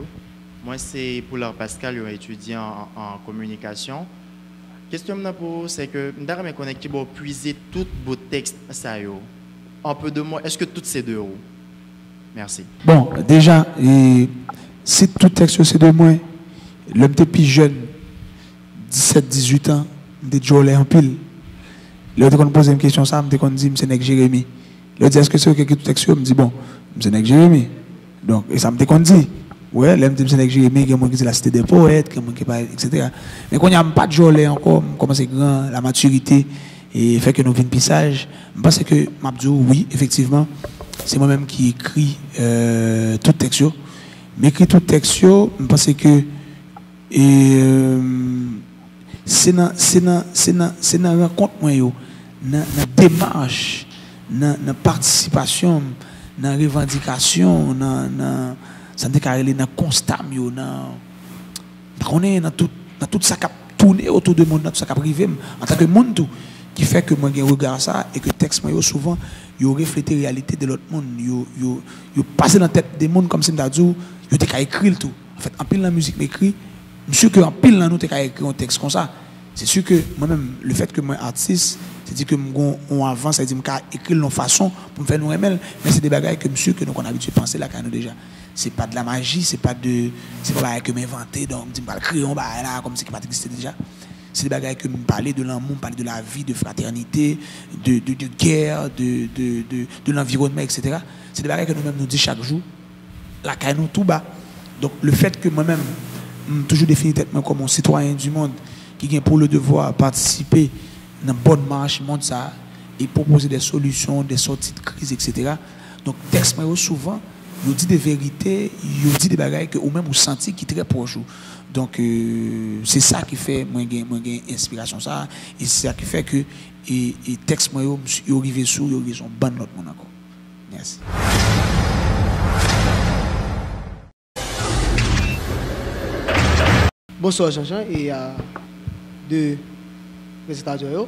Moi, c'est pour leur Pascal, un étudiant en communication. Question pour c'est que je me connecter pour puiser tout beau texte ça yo. Un peu de moi, est-ce que tout c'est de vous? Merci. Bon, déjà, si tout texte c'est de moi, l'homme était plus jeune, 17-18 ans, je suis en pile. L'autre quand on pose une question, ça, je me dit, c'est Nek Jérémy. L'autre dit, est-ce que c'est OK tout texte? Je me dis, bon, c'est Nek Jérémy. Donc, et ça me dit, ouais, l'homme dit, c'est Nek Jérémy, il y a qui dit la cité des poètes, etc. Mais quand il n'y a pas de jolet encore, comme c'est grand, la maturité, et fait que nous venons pissage, je pense que Mabdou, oui, effectivement, c'est moi-même qui écris tout texte. Mais écrit tout texte, je pense que c'est dans la rencontre, dans la démarche, dans la participation, dans la revendication, dans la constat, dans tout ça qui a tourné autour de moi, dans tout ça qui a privé, en tant que monde, tout, qui fait que moi je regarde ça et que le texte, souvent, il reflète la réalité de l'autre monde. Il passe dans la tête des mondes comme si je disais, il a écrit le tout. En fait, en pile la musique m'écrit, je suis sûr qu'en pile là, nous avons écrit un texte comme ça. C'est sûr que moi-même, le fait que moi artiste, c'est-à-dire que on avance, c'est-à-dire que je écrit de façon pour me faire nous aimer, mais c'est des bagages que je suis sûr que nous avons l'habitude de penser là quand nous déjà. C'est pas de la magie, c'est pas que m'inventer, donc je me crayon là comme si qui pas existé déjà. C'est des bagages que me parler de l'amour, parler de la vie, de fraternité, de guerre, de l'environnement, etc. C'est des bagages que nous-mêmes nous disons chaque jour. La caille nous tout bas. Donc le fait que moi-même, toujours défini comme un citoyen du monde qui a pour le devoir de participer dans une bonne marche, monde ça, et proposer des solutions, des sorties de crise, etc. Donc texte souvent, il dit des vérités, il dit des bagages que ou même vous sentez qui très proche. Donc c'est ça qui fait moi gain inspiration ça et c'est ça qui fait que et texte moi yo arrivé sous yo son bonne note mon encore. Merci. Bonsoir Jean-Jean et deux présentateurs.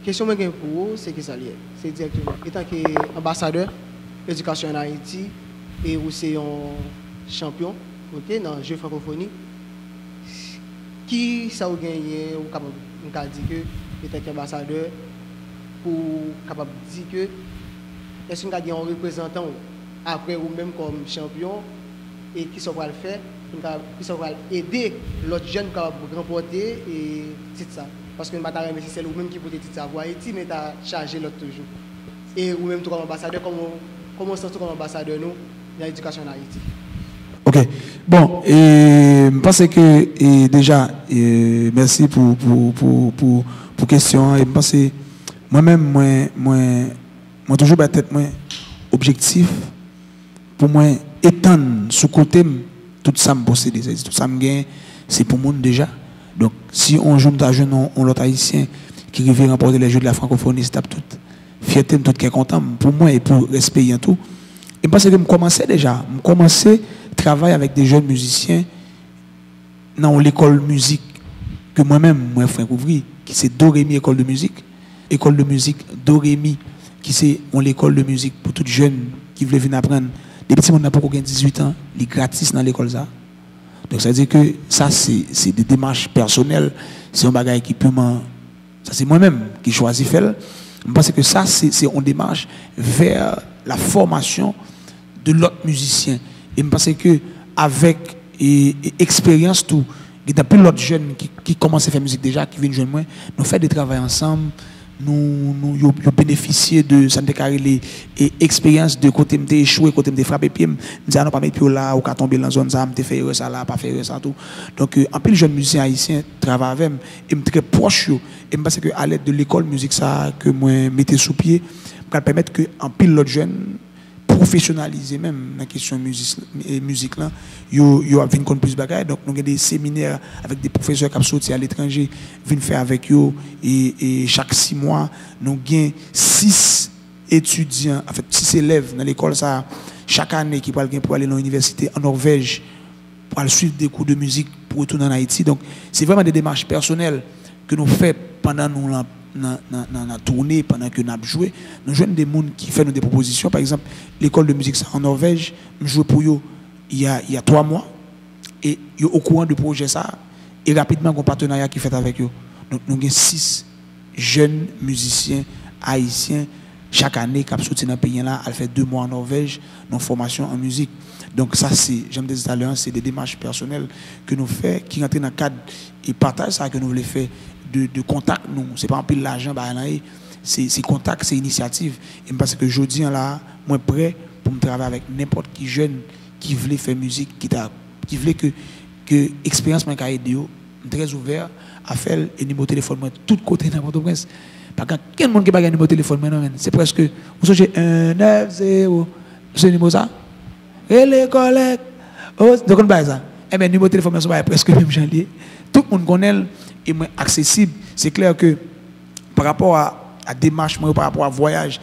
Question que pour vous, c'est que ça lié. C'est directement étant qu'ambassadeur d'éducation en Haïti et aussi un champion dans le jeu francophonie. Qui ça vous gagné ou capable dire que étant ambassadeur pour capable dire que est-ce qu'on a un représentant après ou même comme champion et qui va le faire qui va aider l'autre jeune à remporter et tout ça parce que matériel mais c'est ou même qui peut être ça pour Haïti mais tu as chargé l'autre toujours et ou même tout comme ambassadeur comment se comme ambassadeur nous dans l'éducation en Haïti. Ok, bon, je pense que déjà, merci pour la question. Je pense que moi-même, moi toujours ma tête, objectif pour moi étendre sous côté tout ça me possède, tout ça me gagne, c'est pour moi déjà. Donc, si on joue un jeune, on l'autre haïtien qui vient remporter les Jeux de la francophonie, c'est tout fierté, tout qui est content pour moi et pour respect en tout. Et parce que je commençais déjà, à travailler avec des jeunes musiciens dans l'école musique que moi-même, moi, frère ouvri, qui c'est Dorémy école de musique Dorémy, qui c'est l'école de musique pour tous les jeunes qui veulent venir apprendre. Des petits monde n'a pas 18 ans, ils gratis dans l'école ça. Donc ça veut dire que ça c'est des démarches personnelles, c'est un bagage qui peut ça c'est moi-même qui choisis faire. Je pense que ça c'est une démarche vers la formation de l'autre musicien. Et je pense que avec expérience tout, il y a plus d'autres jeunes qui commencent à faire musique déjà, qui viennent joindre moi, nous faisons des travaux ensemble, nous bénéficié de ça et expérience de côté me échoué côté me frapper pied me dit non pas mettre pied là ou ka tomber dans zone ça me faire ça là pas faire ça tout donc en plus jeune musicien haïtien travaille avec et me très proche et me pense que à l'aide de l'école musique ça que moi mettais sous pied pour permettre que en pile l'autre jeune professionnaliser même la question musique là yo a venir connaître plus bagaille donc nous avons des séminaires avec des professeurs qui sont sortis à l'étranger viennent faire avec eux et chaque 6 mois nous avons 6 étudiants en fait 6 élèves dans l'école ça chaque année qui parlent pour aller dans l'université en Norvège pour aller suivre des cours de musique pour retourner en Haïti donc c'est vraiment des démarches personnelles que nous faisons pendant la tournée, pendant que nous avons joué, nous jouons des gens qui font des propositions. Par exemple, l'école de musique en Norvège, je joue pour eux il y a 3 mois. Et ils sont au courant du projet ça. Et rapidement, un partenariat qui fait avec eux. Donc, nous avons 6 jeunes musiciens haïtiens chaque année qui ont sorti dans le pays là, elle fait 2 mois en Norvège, dans formation en musique. Donc ça, c'est, j'aime des talents, c'est des démarches personnelles que nous faisons, qui rentrent dans le cadre et partage ça que nous voulons faire de contact. Nous, c'est pas un peu l'argent, c'est contact, c'est initiative. Et parce que je dis là, moi prêt pour me travailler avec n'importe qui jeune qui voulait faire musique, qui voulait que expérience m'a aidé, très ouvert à faire un numéro de téléphone moi tout côté dans Port-au-Prince. Parce que quel monde qui pas un numéro de téléphone maintenant, c'est presque vous savez 190 ce numéro ça. Et les collègues donc on va ça. Eh bien numéro de téléphone c'est presque même janvier. Tout le monde connaît et accessible. C'est clair que par rapport à démarche, par rapport à voyage,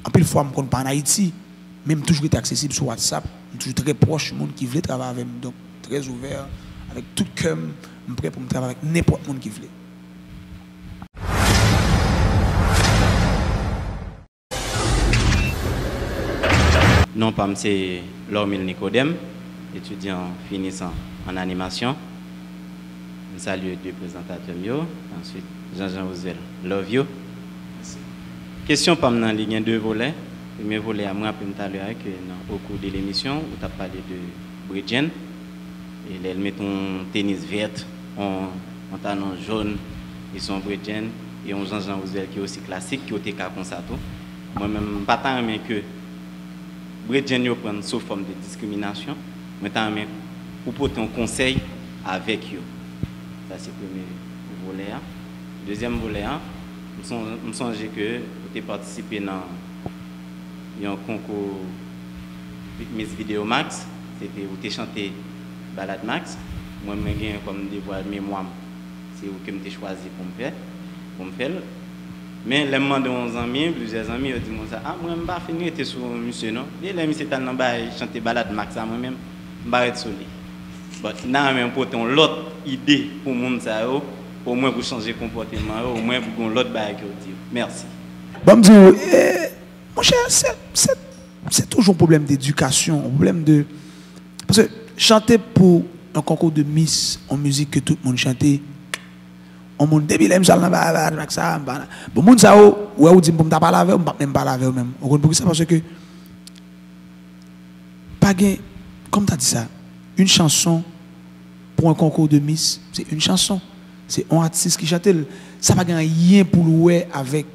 en plus fois je ne pas en Haïti, même toujours été accessible sur WhatsApp, toujours très proche du monde qui voulait travailler avec moi, donc très ouvert, avec tout cœur, je suis prêt pour me travailler avec n'importe qui qui voulait. Non, pas c'est Lormil Nicodème, étudiant finissant en animation. Je salue 2 présentateurs, ensuite Jean-Jean Ozel, love you. Question par dans ligne 2 volets. Le premier volet à moi, tout à l'heure, que au cours de l'émission, où tu as parlé de Bridgen. Et elle met ton tennis verte, en talon jaune, et son Bridgen, et on Jean-Jean Ozel qui est aussi classique, qui est au TK comme ça. Moi-même, pas tant mais que Bridgen yo prend sous forme de discrimination, mais tant mais pour porter un conseil avec eux. Ça c'est le premier volet. Deuxième volet, je me songe que vous avez participé dans un concours Miss Vidéo Max. C'était vous avez chanté Balade Max. Moi, je comme devoir de mémoire, c'est vous qui m'avez choisi pour me faire. Mais les moments de 11 amis, plusieurs amis, ils disent ça. Ah, moi, je ne vais pas finir sur monsieur, non? Et là, monsieur Talon chanter Balade Max, moi-même, je vais être sur lui. Mais non, même pour ton l'autre idée pour le monde, au moins pour changer de comportement, au moins pour l'autre bail que vous dites. Merci. Bon, mon cher, c'est toujours un problème d'éducation, un problème de. Parce que chanter pour un concours de Miss en musique que tout le monde chantait, on monde débile, ça, bon, monde ça, ouais, ou dit, bon, t'as pas lavé, on même pas laver même. On comprend ça parce que, pas gain, comme tu as dit ça, une chanson pour un concours de Miss, c'est une chanson. C'est un artiste qui chante. Ça n'a pas rien pour louer avec.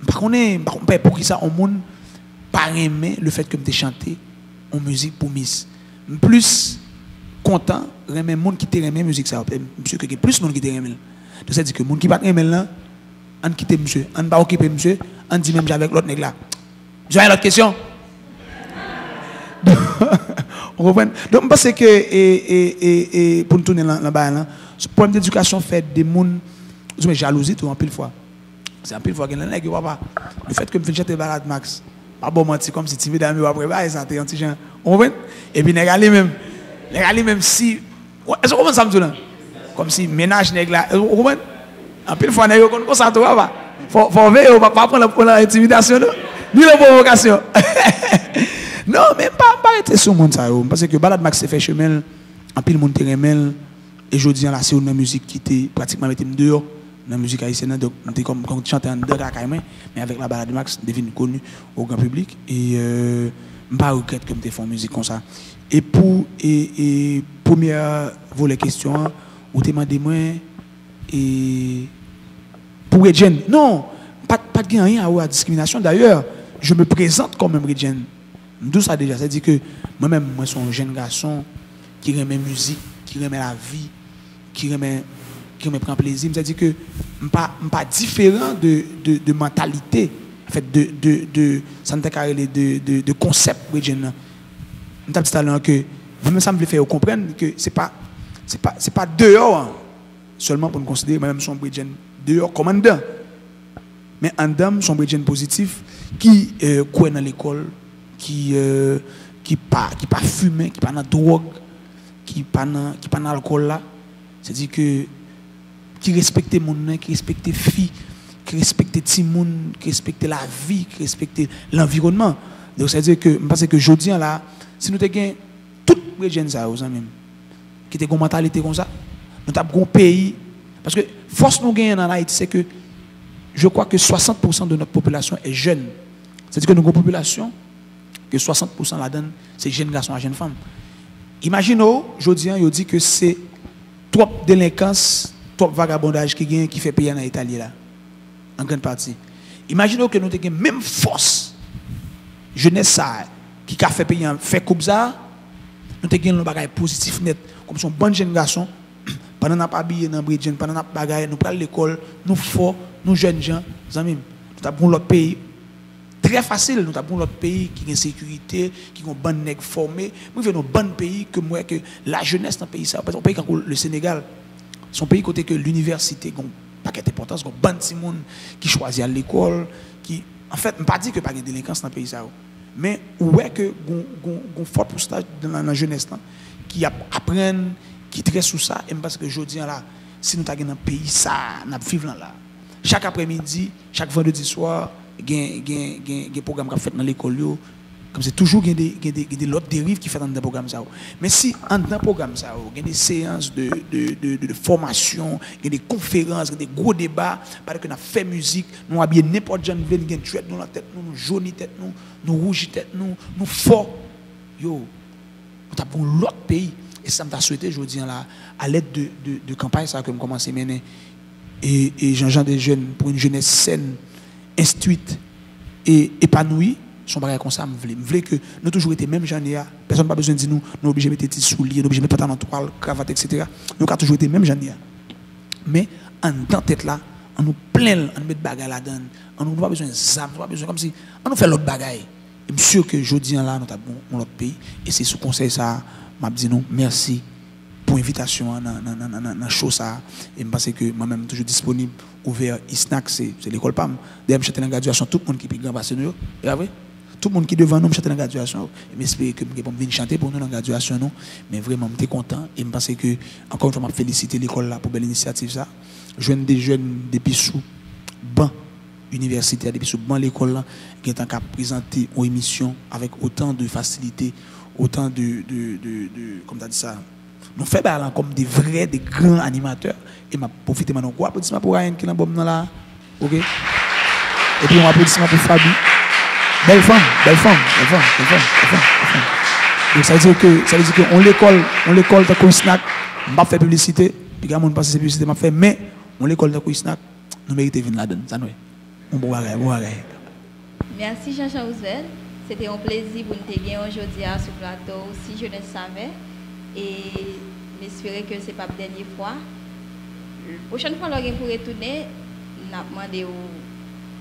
Par contre, pour qui ça, on monde pas aimer le fait que je chanté en musique pour Miss. Plus content, remet monde qui te remet musique ça. Monsieur que plus monde qui te remet. Donc ça dit que monde qui pas remet là, on quitte monsieur, on pas occuper monsieur, on dit même avec l'autre nèg là. J'ai une autre question. On comprend. Donc je pense que pour nous tourner là-bas là, ce problème d'éducation fait des gens mais jalousie tout en pile fois. C'est en pile fois que les papa le fait que me chante Balade Max pas bon mentir comme si tu veux d'amis après bah ça t'es anti gens. On comprend. Et puis les même si est-ce qu'on ça me dit comme si ménage nèg là. On comprend. En pile fois nèg comme ça toi pas. Faut veiller pas prendre l'intimidation ni la provocation. Non, même pas être sur le monde parce que Balade Max s'est fait chemin en pile monde terrain et je dis là c'est une musique qui était pratiquement mettre dehors dans la musique haïtienne donc on était comme quand chanter en dehors mais avec la Balade Max devenu connu au grand public et pas regrette que me fait musique comme ça et pour première volet question ou demandez moi et pour Bridgen non pas de rien à discrimination. D'ailleurs, je me présente comme un bridgen. D'où ça déjà, c'est-à-dire que moi-même, moi, je suis un jeune garçon qui aime la musique, qui aime la vie, qui aime prendre plaisir. C'est-à-dire que je ne suis pas différent de mentalité, en fait, de concept bridgen. Je suis talent que même ça me fait faire comprendre que c'est pas dehors seulement pour nous considérer même son bridgen dehors comme en dedans. Mais en dedans, son bridgen positif qui croit dans l'école, qui pas fumé, qui pas dans drogue, qui pas dans alcool là, c'est-à-dire que qui respecte mon nom, qui respecte filles, qui respecte Timoun, qui respecte la vie, qui respecte l'environnement. Donc c'est-à-dire que je pense que aujourd'hui là, si nous avons tout bridgen ça aux amis qui ont une mentalité comme ça, nous avons un pays parce que force nous gagnons en Haïti c'est que je crois que 60% de notre population est jeune. C'est-à-dire que nous avons une population que 60% là-dedans, c'est jeunes garçons et jeunes femmes. Imaginez, aujourd'hui, on dit que c'est trop délinquance, trop vagabondage qui fait payer en Italie là, en grande partie. Imaginez que nous avons la même force, jeunesse ça, qui a fait payer, fait comme ça, nous avons un bagage positif net, comme son bon jeune garçon, pendant qu'on n'a pas habillé dans le bridge, pendant qu'on n'a pas bagage, nous prenons l'école, nous forts, nous jeunes gens, nous avons l'autre pays. Très facile, nous avons l'autre pays qui a une sécurité, qui a un bon nègre formé. Nous avons un bon pays que moi, que la jeunesse dans le pays, ça, un pays comme le Sénégal, son pays côté que l'université a un paquet d'importance, un bon petit monde qui choisit à l'école, qui, en fait, je ne pas dire que pas de délinquance dans le pays, ça, mais ouais que un fort pourcentage dans la jeunesse qui apprennent, qui traite sous ça, et parce que je dis là, si nous avons un pays, ça, nous vivons là. Chaque après-midi, chaque vendredi soir, il y a des programmes qui sont faits dans l'école. Comme c'est toujours, il y a des autres dérives qui sont faits dans les programmes. Mais si dans le programme, il y a des séances de formation, il y a des conférences, il y a des gros débats, parce que nous avons fait musique, nous habillons n'importe quel genre, nous avons tué dans la tête, nous jaunis tête, nous rougis tête, nous forts. Nous avons l'autre pays. Et ça m'a souhaité, je dis, à l'aide de campagne que je commence à mener. Et Jean-Jean des jeunes, pour une jeunesse saine, instruite et épanouie, son bagage comme ça, je voulais que nous toujours été même gens, personne n'a pas besoin de dire nous, nous obligés de mettre des souliers, nous obligés de mettre pantalon, toile, cravate, etc. Nous avons toujours été même gens. Mais en dans tête là, on nous plaint, on nous met des bagages là-dedans, on n'a pas besoin de ça, on n'a pas besoin comme si on nous fait l'autre bagaille. Et je suis sûr que jeudi là, nous avons l'autre pays, et c'est sous conseil ça, m'a dit nous, merci pour l'invitation dans la chose ça. Et je pense que moi-même toujours disponible, ouvert, ISNAC, c'est l'école PAM. D'ailleurs, je chante dans la graduation, tout le monde qui peut grand passer nous. Tout le monde qui est devant nous, je chante dans la graduation. Et j'espère que je vais venir chanter pour nous dans la graduation. Non. Mais vraiment, je suis content. Et je pense que, encore une fois, je félicite l'école là pour belle initiative. Ça. Je des jeunes depuis sous banc universitaire, depuis sous banc l'école là, qui est en train de présenter une émission avec autant de facilité, autant comme tu as dit ça. Nous faisons comme des vrais, des grands animateurs. Et je profite de mon applaudissement pour Ryan qui est dans le là. OK? Et puis un applaudissement pour Fabi. Belle femme. Donc ça veut dire qu'on l'école de Koisnak, je ne vais pas faire publicité. Puis quand on passe cette publicité, je fait, mais on l'école de Koisnak, nous méritons de venir là-dedans. Ça nous est. Bon bagage. Merci Jean-Jean Roosevelt. C'était un plaisir pour nous gagner aujourd'hui à ce plateau. Si je ne savais. Et j'espère que ce n'est pas la dernière fois. La prochaine fois, nous pourrons retourner, nous avons demandé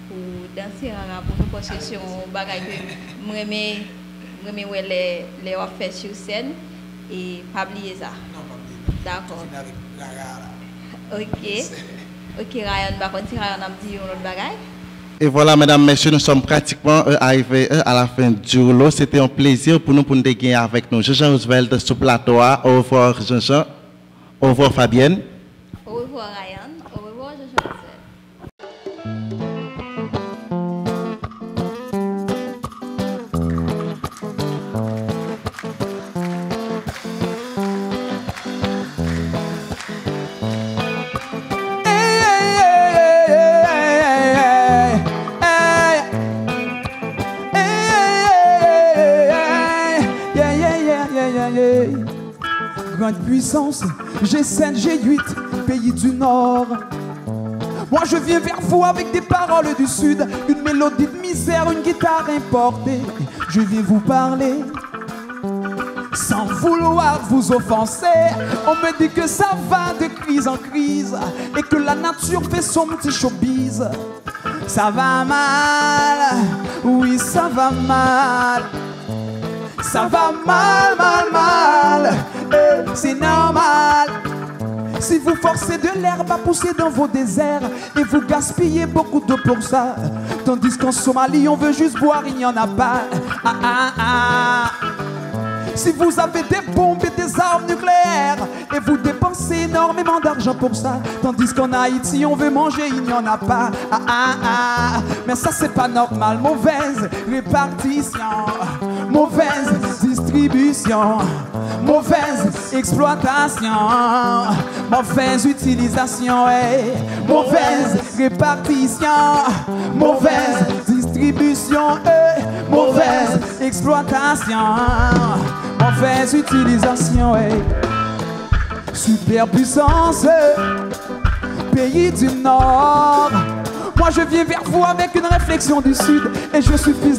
pour danser pour nous parce que c'est un bagage que je les faire sur scène et pas oublier ça. D'accord. Ok, Ryan, par contre, Ryan a dit un autre bagage. Et voilà, mesdames, messieurs, nous sommes pratiquement arrivés à la fin du rouleau. C'était un plaisir pour nous de gagner avec nous. Jean-Jean Roosevelt sur le plateau. Au revoir, Jean-Jean. Au revoir, Fabienne. Au revoir, Ryan. Au revoir, Jean-Jean Roosevelt. Grande puissance, G7, G8, pays du Nord. Moi je viens vers vous avec des paroles du sud, une mélodie de misère, une guitare importée. Je viens vous parler sans vouloir vous offenser. On me dit que ça va de crise en crise et que la nature fait son petit showbiz. Ça va mal, oui ça va mal. Ça va mal, mal, mal, c'est normal. Si vous forcez de l'herbe à pousser dans vos déserts et vous gaspillez beaucoup d'eau pour ça, tandis qu'en Somalie on veut juste boire, il n'y en a pas. Ah, ah, ah. Si vous avez des bombes et des armes nucléaires et vous dépensez énormément d'argent pour ça, tandis qu'en Haïti on veut manger, il n'y en a pas. Ah, ah, ah. Mais ça c'est pas normal. Mauvaise répartition, mauvaise distribution, mauvaise exploitation, mauvaise utilisation, mauvaise répartition, mauvaise distribution, mauvaise exploitation, mauvaise utilisation, superpuissance, pays du Nord. Moi je viens vers vous avec une réflexion du Sud et je suis fils